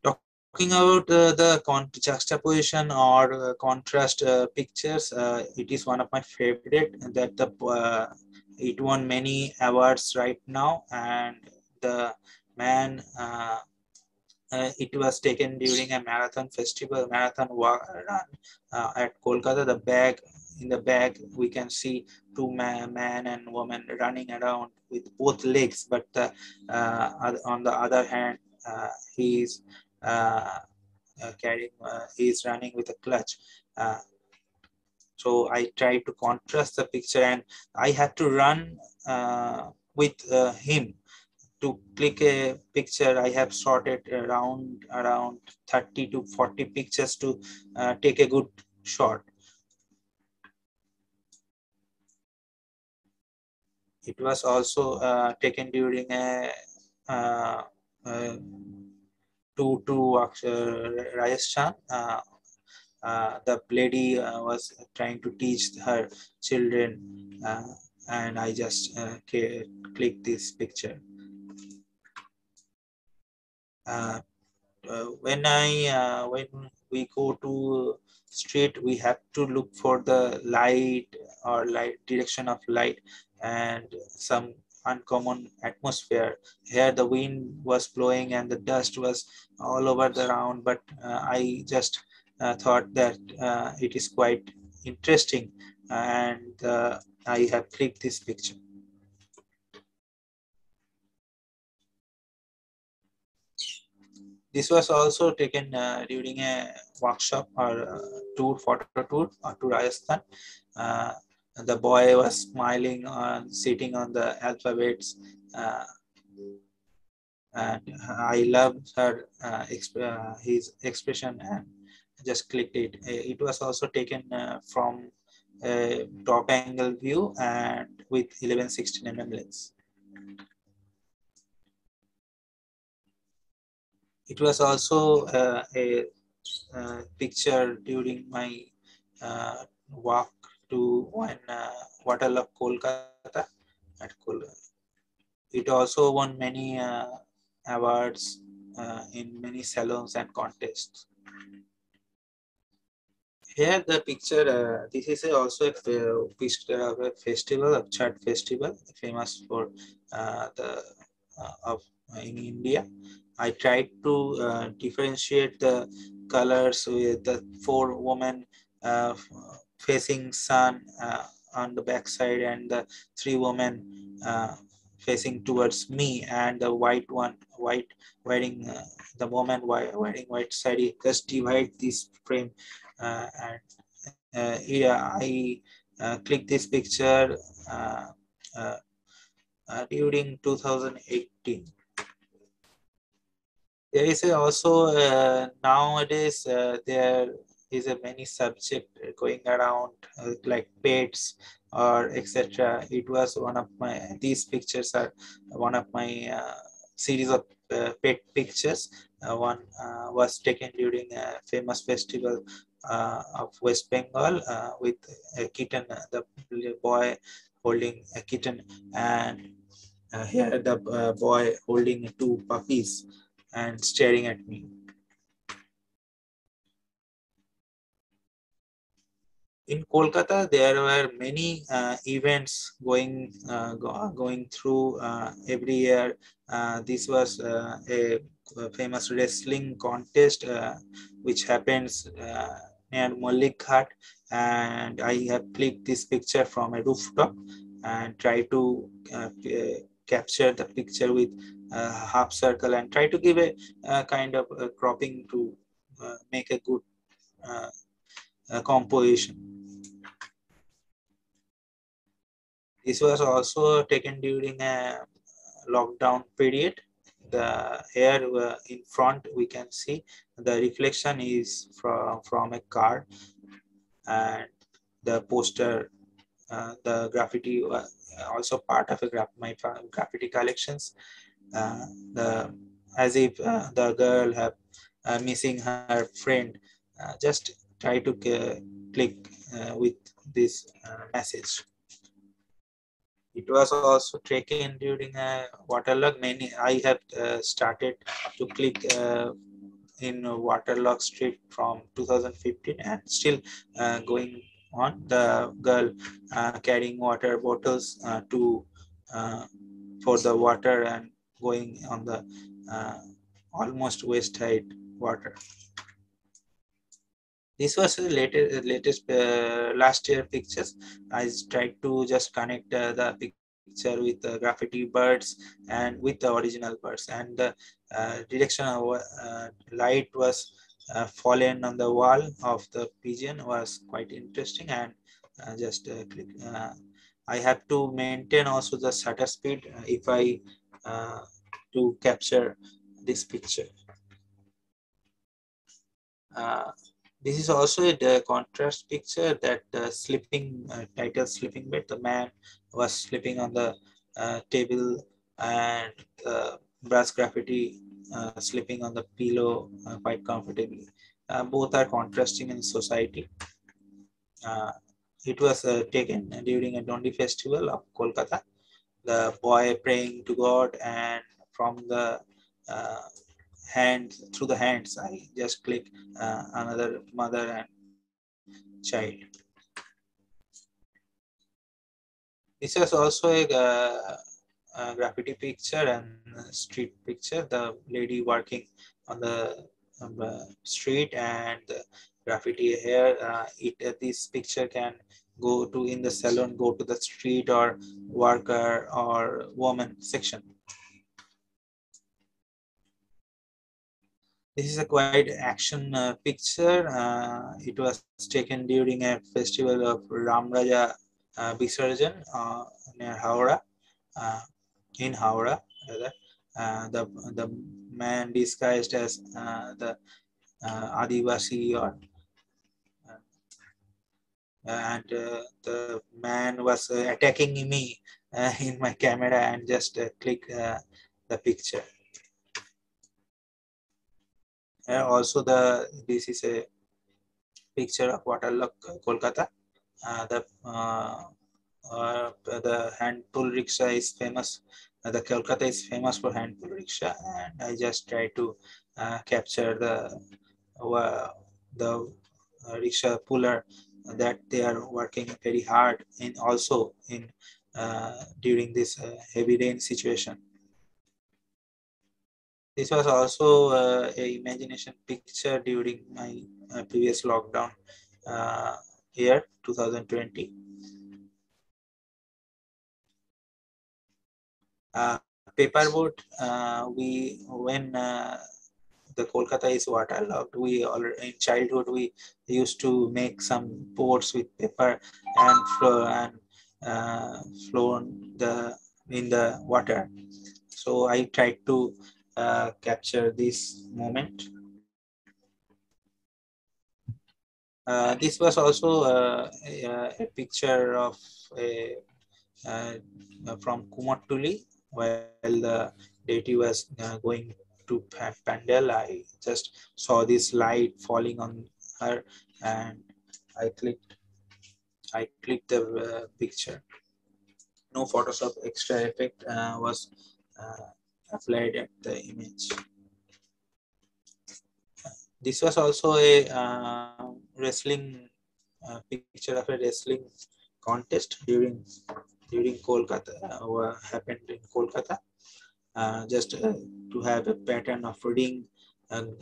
Talking about the juxtaposition or contrast pictures, it is one of my favorite, that it won many awards right now, and the man it was taken during a marathon festival, marathon run at Kolkata. In the bag, we can see two man and woman running around with both legs, but on the other hand, he's he's running with a clutch. Uh, so I try to contrast the picture, and I have to run with him. To click a picture, I have sorted around 30 to 40 pictures to take a good shot. It was also taken during a uh, uh, to Rajasthan. The lady was trying to teach her children, and I just click this picture. Uh, when we go to street, we have to look for the light or light direction of light, and some uncommon atmosphere. Here the wind was blowing and the dust was all over the round, but I just thought that it is quite interesting, and I have clicked this picture. This was also taken during a workshop or tour, photo tour to Rajasthan. Uh, the boy was smiling on sitting on the alphabets, uh, and I loved his expression and just clicked it. It was also taken from a top angle view and with 11-16 mm lens. It was also a picture during my walk to one Waterloo, Kolkata. At it also won many awards in many salons and contests. Here the picture, this is also a picture of a festival, of Chhat festival, famous for the of in India. I tried to differentiate the colors with the 4 women uh, facing sun on the backside, and the 3 women facing towards me, and the white wearing the woman wearing white sari. Just divide this frame, and yeah, I clicked this picture uh, uh, during 2018. There is also nowadays there is a many subject going around like pets or etc. It was one of my, these pictures are one of my series of pet pictures. One was taken during a famous festival of West Bengal with a kitten, the boy holding a kitten, and here the boy holding 2 puppies and staring at me. In Kolkata, there were many events going through every year. This was a famous wrestling contest which happens near Malik Ghat, and I have clicked this picture from a rooftop and try to capture the picture with a half circle and try to give a kind of cropping to make a good uh, composition. This was also taken during a lockdown period. The air in front, we can see the reflection is from a car, and the poster, the graffiti also part of my graffiti collections. The as if the girl have missing her friend. Just try to click with this message. It was also taken during a waterlog. Many I have started to click in Waterlock Street from 2015 and still going on. The girl carrying water bottles to uh, for the water and going on the uh, almost waist height water. This was the latest last year pictures. I tried to just connect the picture with the graffiti birds and with the original birds, and the direction of light was fallen on the wall of the pigeon was quite interesting, and just click. I have to maintain also the shutter speed if I uh, to capture this picture. Uh, this is also a contrast picture that sleeping title sleeping bed. The man was sleeping on the table, and brass graffiti sleeping on the pillow quite comfortably. Both are contrasting in society. Uh, it was taken during a Dondi festival of Kolkata. The boy praying to God, and from the uh, hand through the hands, I just click another mother and child. This was also a graffiti picture and street picture. The lady working on the street and the graffiti here. This picture can go to in the salon, go to the street or worker or woman section. This is a quite action picture. It was taken during a festival of Ram Raja Visarjan near Howrah, uh, in Howrah. Rather. The man disguised as the Adivasi or and the man was attacking me in my camera and just click the picture. Also, this is a picture of Waterlock, Kolkata. The hand pull rickshaw is famous. The Kolkata is famous for hand pull rickshaw, and I just try to capture the rickshaw puller that they are working very hard in also in during this heavy rain situation. This was also a imagination picture during my previous lockdown year 2020. Paperboard, we when the Kolkata is waterlogged, we already in childhood we used to make some boards with paper and flown in the water. So I tried to capture this moment. This was also a picture of a from Kumatuli while the deity was going to Pandal. I just saw this light falling on her and I clicked the picture. No Photoshop extra effect was applied at the image. This was also a wrestling picture of a wrestling contest during Kolkata, happened in Kolkata. Just to have a pattern of ring and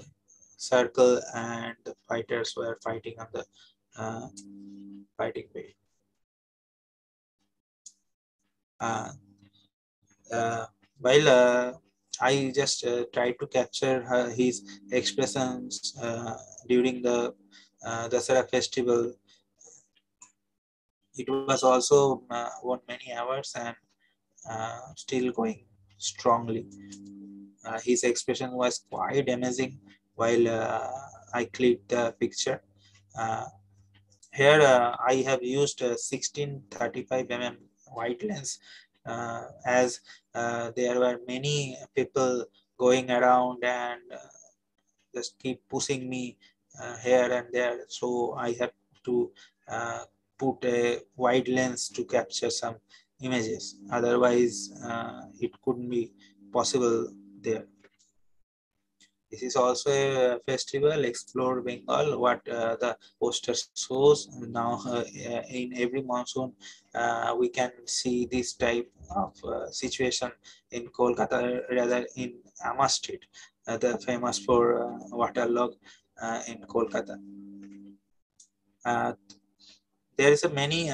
circle, and the fighters were fighting on the fighting way. Uh, while I just tried to capture his expressions during the Dasara festival. It was also won many hours and still going strongly. His expression was quite amazing while I clicked the picture. Uh, Here I have used 16-35 mm wide lens as there were many people going around and just keep pushing me here and there. So I have to put a wide lens to capture some images. Otherwise, it couldn't be possible there. This is also a festival, Explore Bengal, what the poster shows. Now, in every monsoon, we can see this type of situation in Kolkata, rather in Amma Street, the famous for waterlog in Kolkata. Uh, there is a many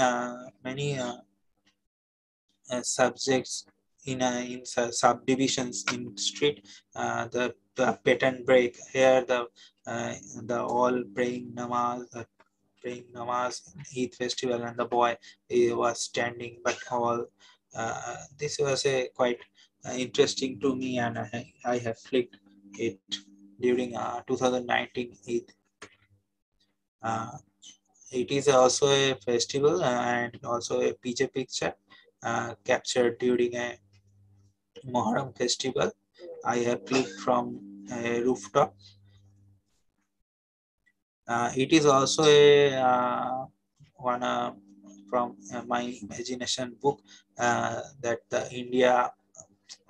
subjects in subdivisions in street. The pattern break here, the all praying namaz Eid festival, and the boy was standing, but all this was a quite interesting to me, and I have clicked it during 2019 Eid. Uh, it is also a festival and also a PJ picture captured during a Moharram festival. I have clicked from a rooftop. It is also a one from my imagination book that the India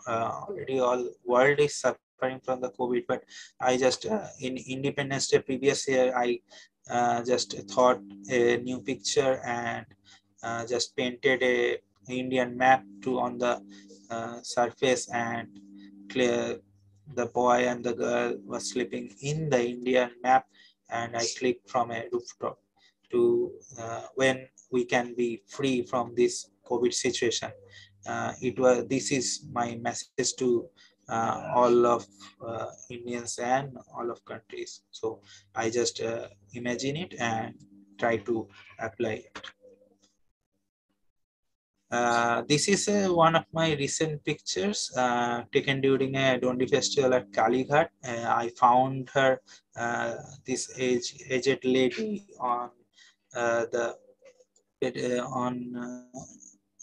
already all world is suffering from the COVID, but I just in Independence Day previous year I just thought a new picture and just painted a Indian map to on the surface, and clear the boy and the girl was sleeping in the Indian map, and I clicked from a rooftop to when we can be free from this COVID situation. This is my message to all of Indians and all of countries. So I just imagine it and try to apply it. This is one of my recent pictures taken during a Dondi festival at Kalighat. I found her, this aged lady, the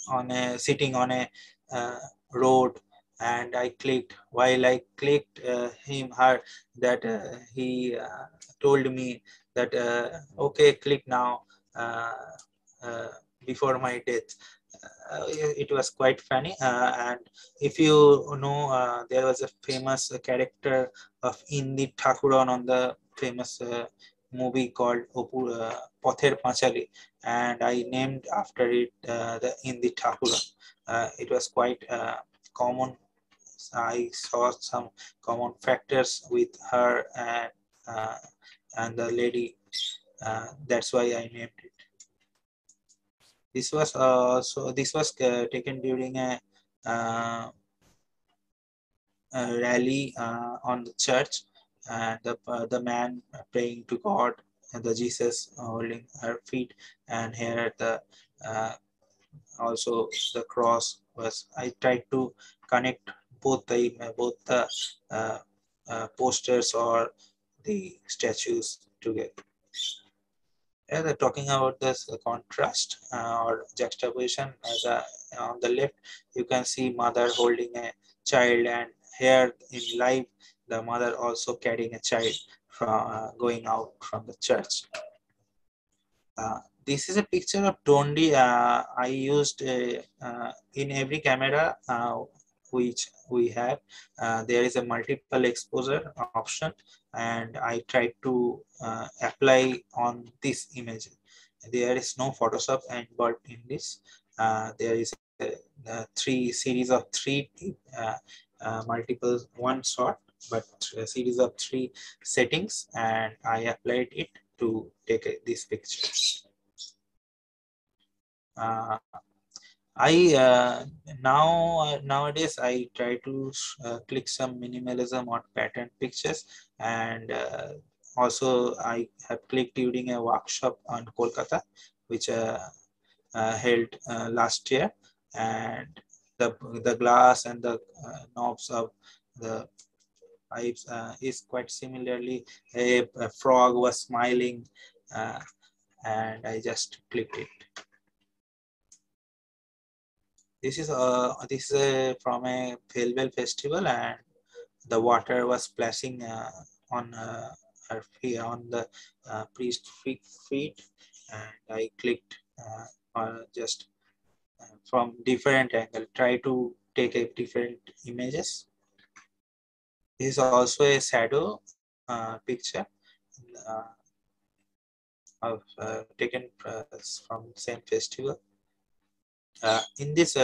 on a sitting on a uh, road, and I clicked. While I clicked her, that he told me that okay, click now, uh, uh, before my death. It was quite funny, and if you know, there was a famous character of Indi Thakuran on the famous movie called Pother Pachali, and I named after it the Indi Thakuran. It was quite common. I saw some common factors with her and the lady. That's why I named it. This was taken during uh, a rally on the church, and the man praying to God, and the Jesus holding her feet, and here at the uh, also the cross was. I tried to connect both the uh, posters or the statues together. Yeah, they're talking about this contrast or juxtaposition. On the left, you can see mother holding a child, and here in live, the mother also carrying a child from going out from the church. This is a picture of Dondi. I used in every camera which we have. There is a multiple exposure option, and I tried to apply on this image. There is no Photoshop involved in this. There is a three series of three multiple one shot, but a series of three settings, and I applied it to take this picture. Uh, I nowadays I try to click some minimalism on pattern pictures, and also I have clicked during a workshop on Kolkata, which held last year, and the glass and the knobs of the pipes is quite similarly. A frog was smiling, uh, and I just clicked it. This is from a farewell festival, and the water was splashing on her feet, on the priest's feet, and I clicked just from different angle, try to take a different images. This is also a shadow picture uh, of taken from same festival. In this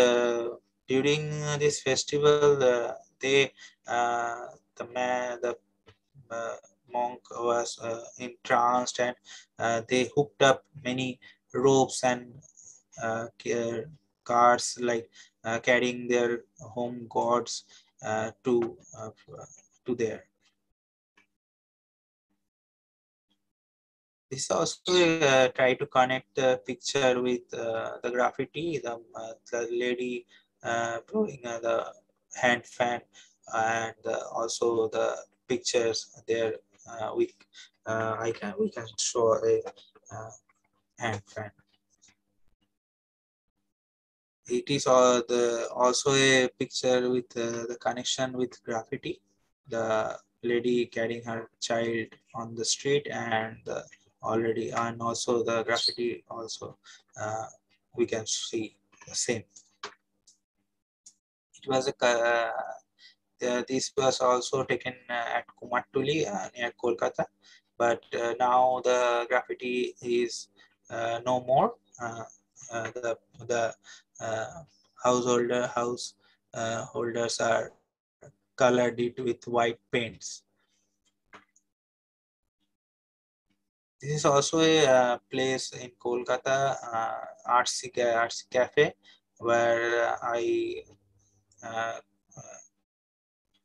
during this festival, they the man the monk was entranced, and they hooked up many ropes and carts, like carrying their home gods to there. This also try to connect the picture with the graffiti, the lady blowing the hand fan, and also the pictures there. We can show a hand fan. It is also a picture with the connection with graffiti. The lady carrying her child on the street, and and also the graffiti also we can see the same. It was this was also taken at Kumatuli near Kolkata, but now the graffiti is no more. The householder house holders are colored it with white paints. This is also a place in Kolkata, artsy cafe, where uh,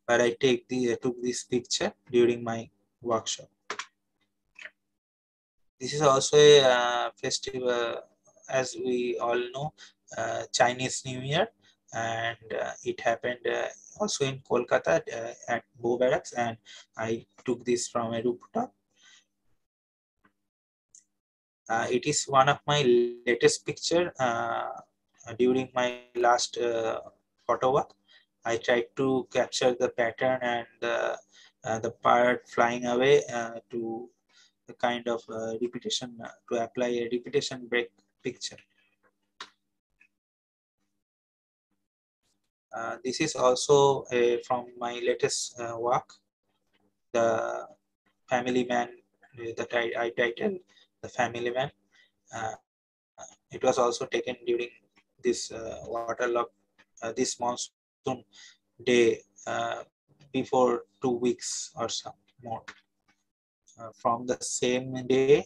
I took this picture during my workshop. This is also a festival, as we all know, Chinese New Year, and it happened also in Kolkata at Bow Barracks, and I took this from a rooftop. It is one of my latest picture during my last photo walk. I tried to capture the pattern and the bird flying away to the kind of repetition to apply a repetition break picture. This is also from my latest work, the family man that I titled the family man. It was also taken during this waterlogged this monsoon day before 2 weeks or some more. From the same day,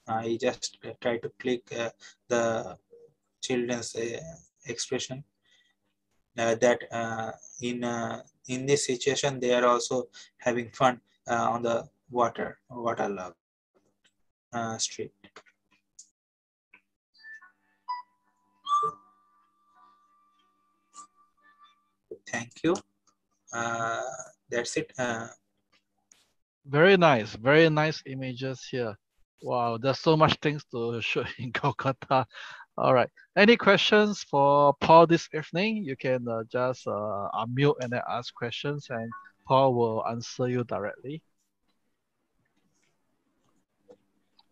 I just try to click the children's expression that in this situation they are also having fun on the waterlogged street. Thank you. That's it. Very nice images here. Wow, there's so much things to show in Kolkata. All right. Any questions for Paul this evening? You can just unmute and then ask questions, and Paul will answer you directly.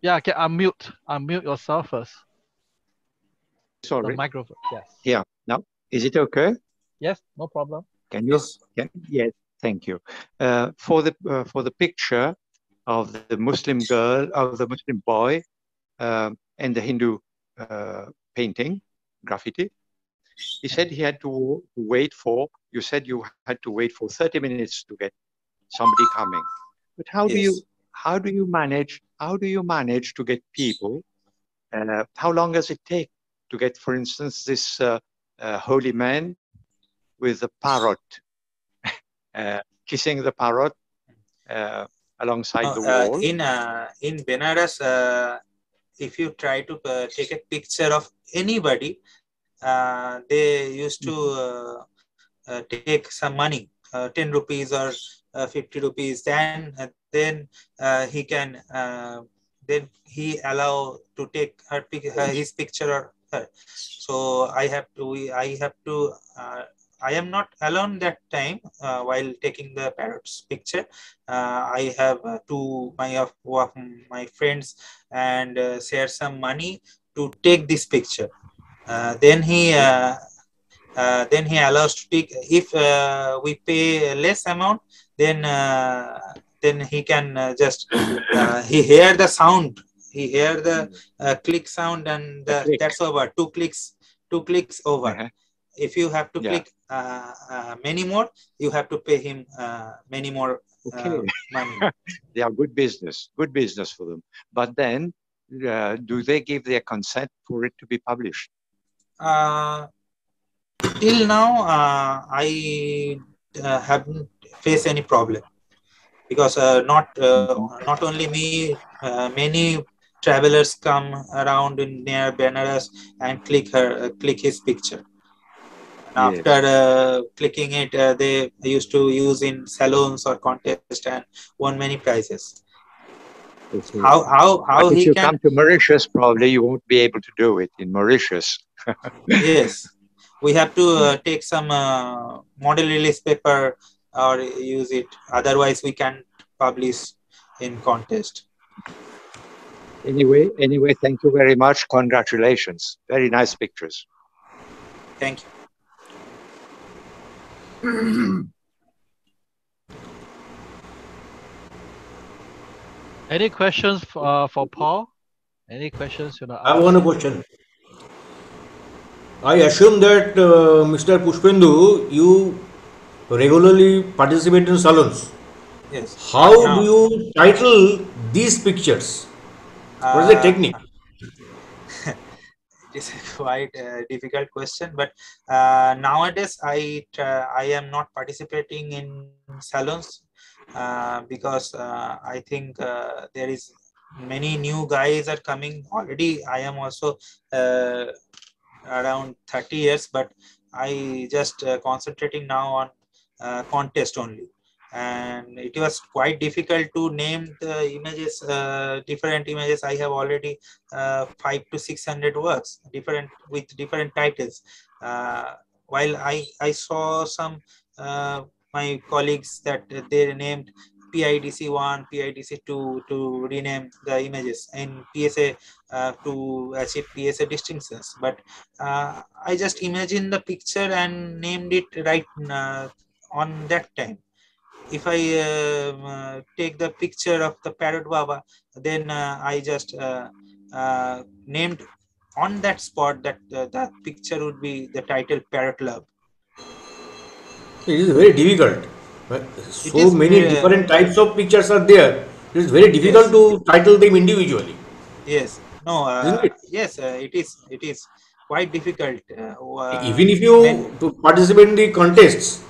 Yeah, can unmute yourself first. Sorry. The microphone. Yes. Yeah. Now, is it okay? Yes, no problem. Can you? Yes. Thank you. For the picture of the Muslim girl, of the Muslim boy, and the Hindu painting, graffiti, he said he had to wait for. You said you had to wait for 30 minutes to get somebody coming. But how do you manage to get people? How long does it take to get, for instance, this holy man with a parrot, kissing the parrot alongside the wall? In Benares, if you try to take a picture of anybody, they used to take some money, 10 rupees or 50 rupees. Then he can then he allow to take his picture or her. So I have to I am not alone that time while taking the parrot's picture. I have two my friends and share some money to take this picture. Then he allows to take. If we pay less amount, then he can just he hear the sound. He hear the click sound, and that's over. Two clicks over. If you have to click many more, you have to pay him many more money. They are good business for them. But then, do they give their consent for it to be published? Till now, I haven't faced any problem because not only me, many travelers come around in near Benares and click his picture. And after clicking it, they used to use in salons or contest and won many prizes. How if he you can come to Mauritius, probably you won't be able to do it in Mauritius. Yes, we have to take some model release paper or use it. Otherwise, we can't publish in contest. Anyway, thank you very much. Congratulations. Very nice pictures. Thank you. Any questions for Paul? Any questions you know? I have one question. I assume that Mr. Pushpendu, you regularly participate in salons. Yes. How do Now, you title these pictures? What is the uh, technique? it is a quite difficult question, but nowadays I am not participating in salons because I think there is many new guys are coming already. I am also uh, around 30 years, but I just concentrating now on contest only. And it was quite difficult to name the images, different images. I have already 500 to 600 works, different with different titles. Uh, while I saw some my colleagues that they named PIDC 1, PIDC 2 to rename the images, and PSA to achieve PSA distinctions. But I just imagined the picture and named it right on that time. If I take the picture of the parrot Baba, then I just named on that spot that that picture would be the title Parrot Love. It is very difficult. It So is many very, different types of pictures are there. It is very difficult yes, to title them individually, yes, no, isn't it? yes, it is quite difficult Even if when, you to participate in the contests,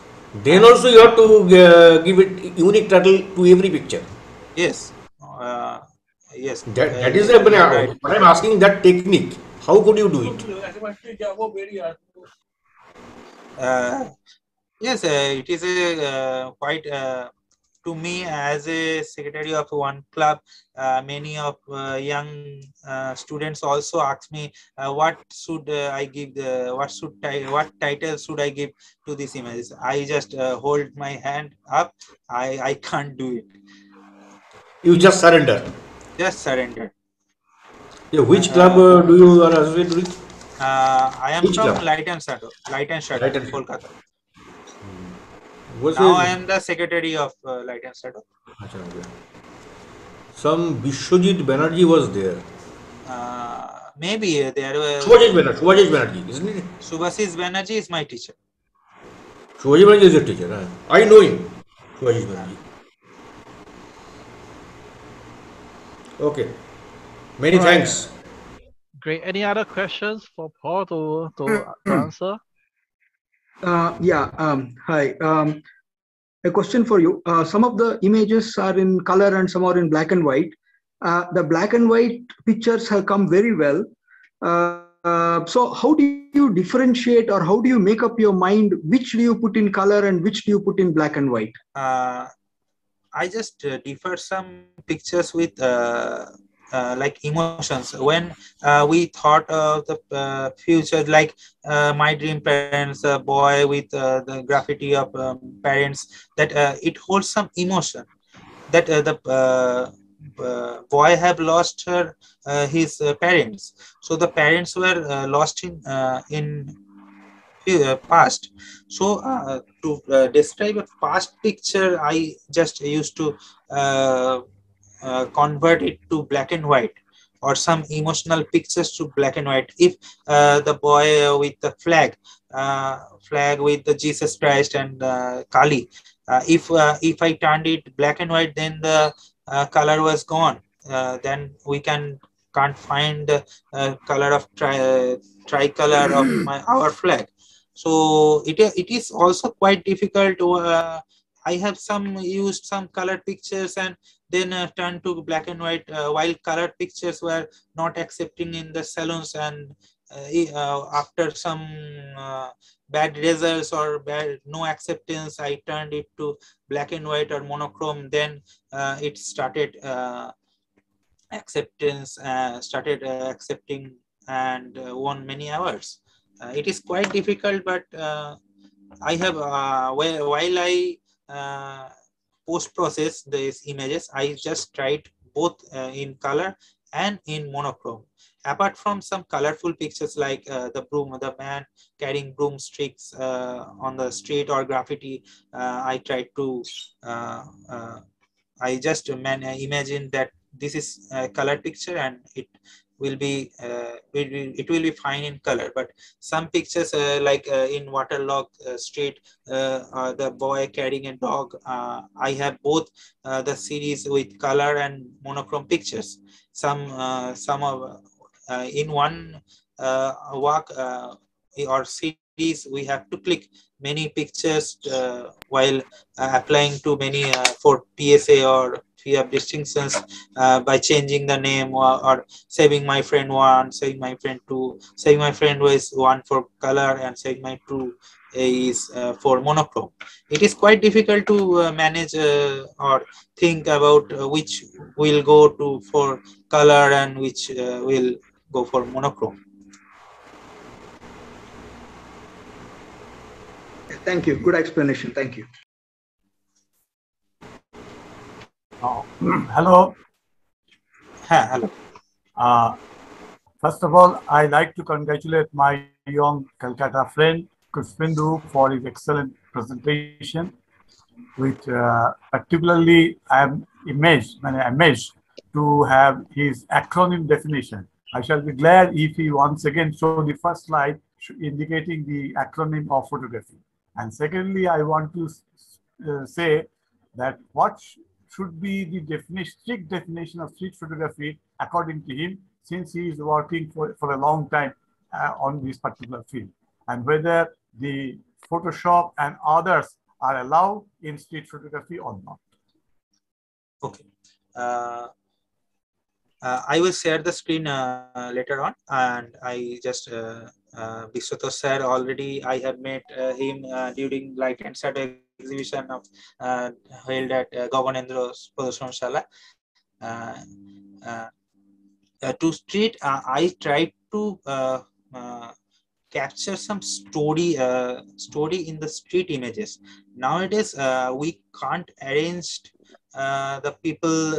then uh, also you have to give it unique title to every picture. yes, uh, yes, That is you are right. what I'm asking, that technique. How could you do it? Uh, yes, it is a quite to me as a secretary of one club. Many of young students also ask me, what should I give the what title should I give to these images? I just hold my hand up. I can't do it. You just surrender. Just surrender. Yeah, which club Uh, do you are associated with? I am Which from club? Light and Shadow, Right and Kolkata. what's Now the I am the secretary of Light and Shadow. Acha, okay. Some Vishwajit Banerjee was there. Maybe there were Shubhajit Banerjee, isn't it? Subhasis Banerjee is my teacher. Shubhajit Banerjee is a teacher. Huh? I know him. Shubhajit Uh, Banerjee. Okay. All Many right, thanks. great. Any other questions for Paul to answer? Yeah, hi. A question for you. Some of the images are in color and some are in black and white. The black and white pictures have come very well. So how do you differentiate, or how do you make up your mind which do you put in color and which do you put in black and white? I just defer some pictures with like emotions. When we thought of the future, like my dream parents, a boy with the graffiti of parents, that it holds some emotion. That the boy have lost his parents. So the parents were lost in past. So to describe a past picture, I just used to convert it to black and white, or some emotional pictures to black and white. If the boy with the flag with the Jesus Christ and Kali, if I turned it black and white, then the color was gone. Then we can't find the color of tricolor of our flag. So it is also quite difficult to I have some used some colored pictures and then turned to black and white, while colored pictures were not accepting in the salons. And after some uh, bad results or bad no acceptance, I turned it to black and white or monochrome. Then it started accepting and won many awards. It is quite difficult, but I have while I uh, post process these images, I just tried both in color and in monochrome. Apart from some colorful pictures like the man carrying broomsticks on the street, or graffiti, I tried to uh, uh, I just imagine that this is a color picture and it will be it will be fine in color. But some pictures like in waterlogged street, the boy carrying a dog, I have both the series with color and monochrome pictures. Some of in one walk or series we have to click many pictures while applying to many for PSA or free of distinctions by changing the name, or saving my friend 1, saving my friend 2, saving my friend was 1 for color, and saving my 2 is for monochrome. It is quite difficult to manage or think about which will go to for color and which will go for monochrome. Thank you. Good explanation. Thank you. Hello. Hello. First of all, I like to congratulate my young Kolkata friend Pushpendu for his excellent presentation, which particularly I am amazed to have his acronym definition. I shall be glad if he once again show the first slide indicating the acronym of photography. And secondly, I want to say that what should be the strict definition of street photography according to him, since he is working for a long time on this particular field, and whether the Photoshop and others are allowed in street photography or not. Okay. I will share the screen later on, and I just Biswato sir already I have met him during Light and Shadow exhibition of held at Gaganendra's Pradarshonshala. To street, I tried to capture some story in the street images. Nowadays, we can't arrange the people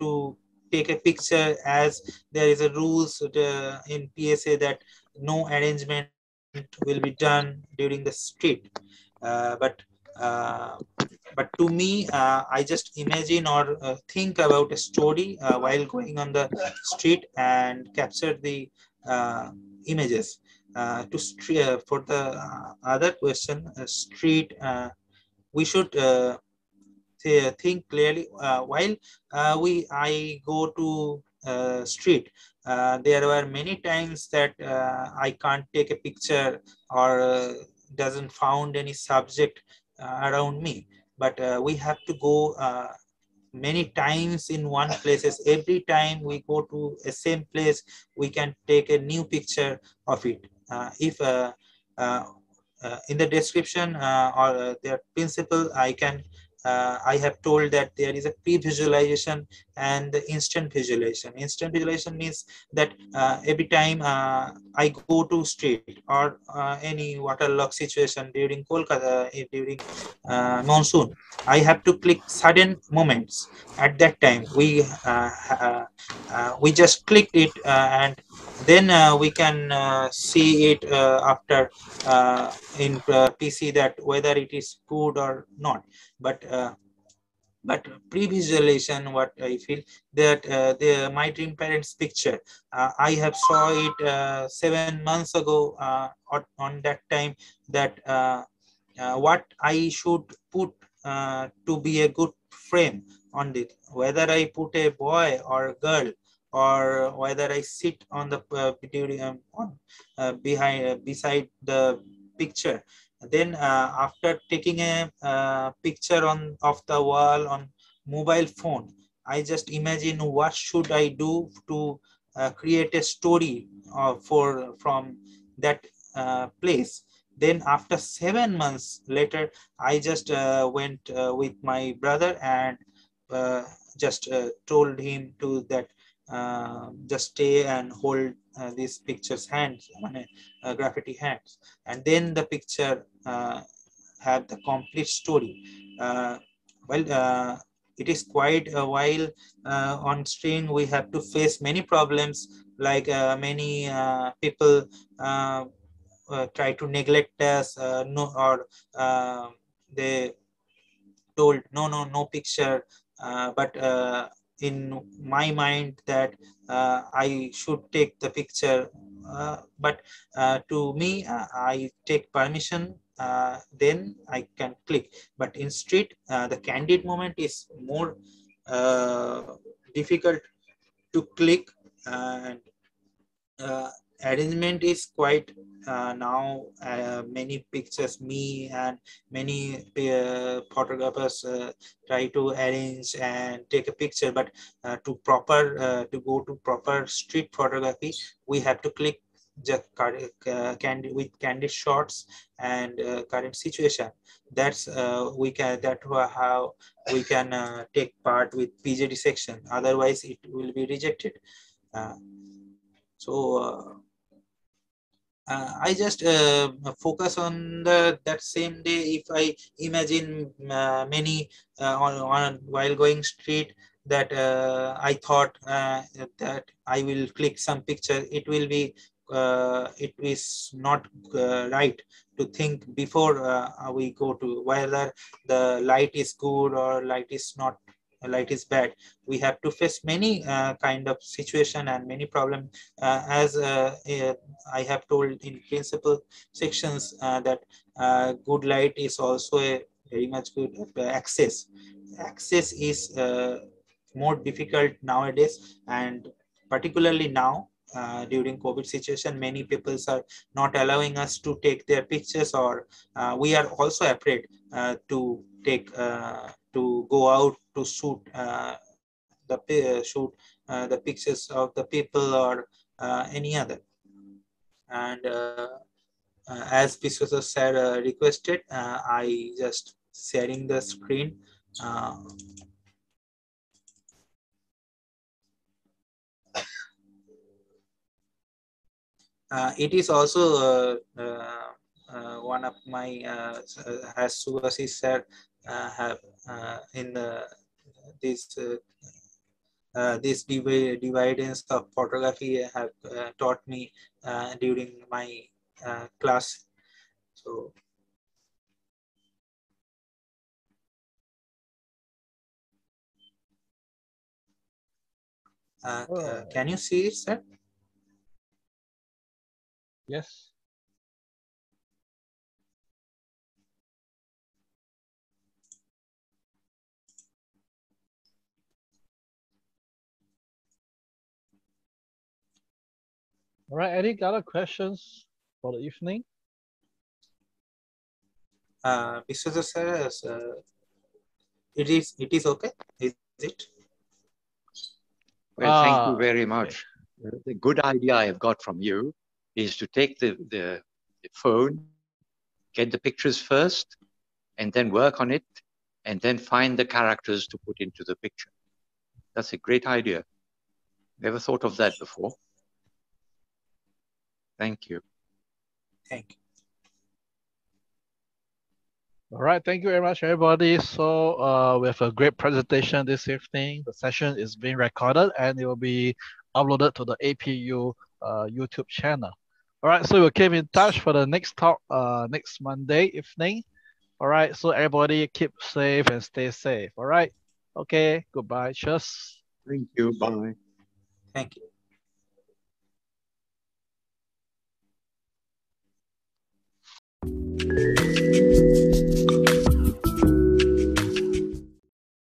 to take a picture, as there is a rules in PSA that no arrangement will be done during the street. But to me, I just imagine or think about a story while going on the street and capture the images. For the other question, street, we should think clearly while I go to street. There were many times that I can't take a picture or doesn't found any subject around me, but we have to go many times in one places. Every time we go to a same place, we can take a new picture of it. If uh, in the description or their principle, I have told that there is a pre-visualization and the instant visualization. Instant visualization means that every time I go to street or any waterlogged situation during Kolkata, during monsoon, I have to click sudden moments. At that time, we just click it and then we can see it after in PC that whether it is good or not. But pre-visualization, what I feel that my dream parents picture, I have saw it 7 months ago on that time, that what I should put to be a good frame on it, whether I put a boy or girl, or whether I sit on the beside the picture. Then after taking a picture of the wall on mobile phone, I just imagine what should I do to create a story from that place. Then after 7 months later, I just went with my brother and uh, just told him to that just stay and hold these pictures hands, graffiti hands, and then the picture have the complete story. Well, it is quite a while on screen. We have to face many problems, like many people try to neglect us, no, or they told no picture, but in my mind that I should take the picture, but to me, I take permission, then I can click. But in street, the candid moment is more difficult to click, and arrangement is quite now many pictures, me and many photographers try to arrange and take a picture, but to go to proper street photography, we have to click just candid with candid shots and current situation. That's how we can take part with PJD section, otherwise it will be rejected. uh, so I just focus on that same day. If I imagine many on while going street, that I thought that I will click some picture, it is not right to think before we go to whether the light is good or light is bad. We have to face many kind of situation and many problem, as I have told in principal sections that good light is also a very much good access. Access is more difficult nowadays, and particularly now during COVID situation, many people are not allowing us to take their pictures, or we are also afraid to go out to shoot the pictures of the people or any other. And as Piswasa said, requested, I just sharing the screen. It is also one of my, as Subhasi said, have in this dividends of photography have taught me during my class. So can you see it, sir? Yes. All right. Any other questions for the evening? Mr. Sir, it is okay, is it? Well, thank you very Okay. much. The good idea I've got from you is to take the phone, get the pictures first, and then work on it, and then find the characters to put into the picture. That's a great idea. Never thought of that before. Thank you. Thank you. All right, thank you very much, everybody. So we have a great presentation this evening. The session is being recorded and it will be uploaded to the APU YouTube channel. All right, so we'll keep in touch for the next talk next Monday evening. All right, so everybody keep safe and stay safe. All right, okay, goodbye. Cheers. Thank you. Bye. Thank you.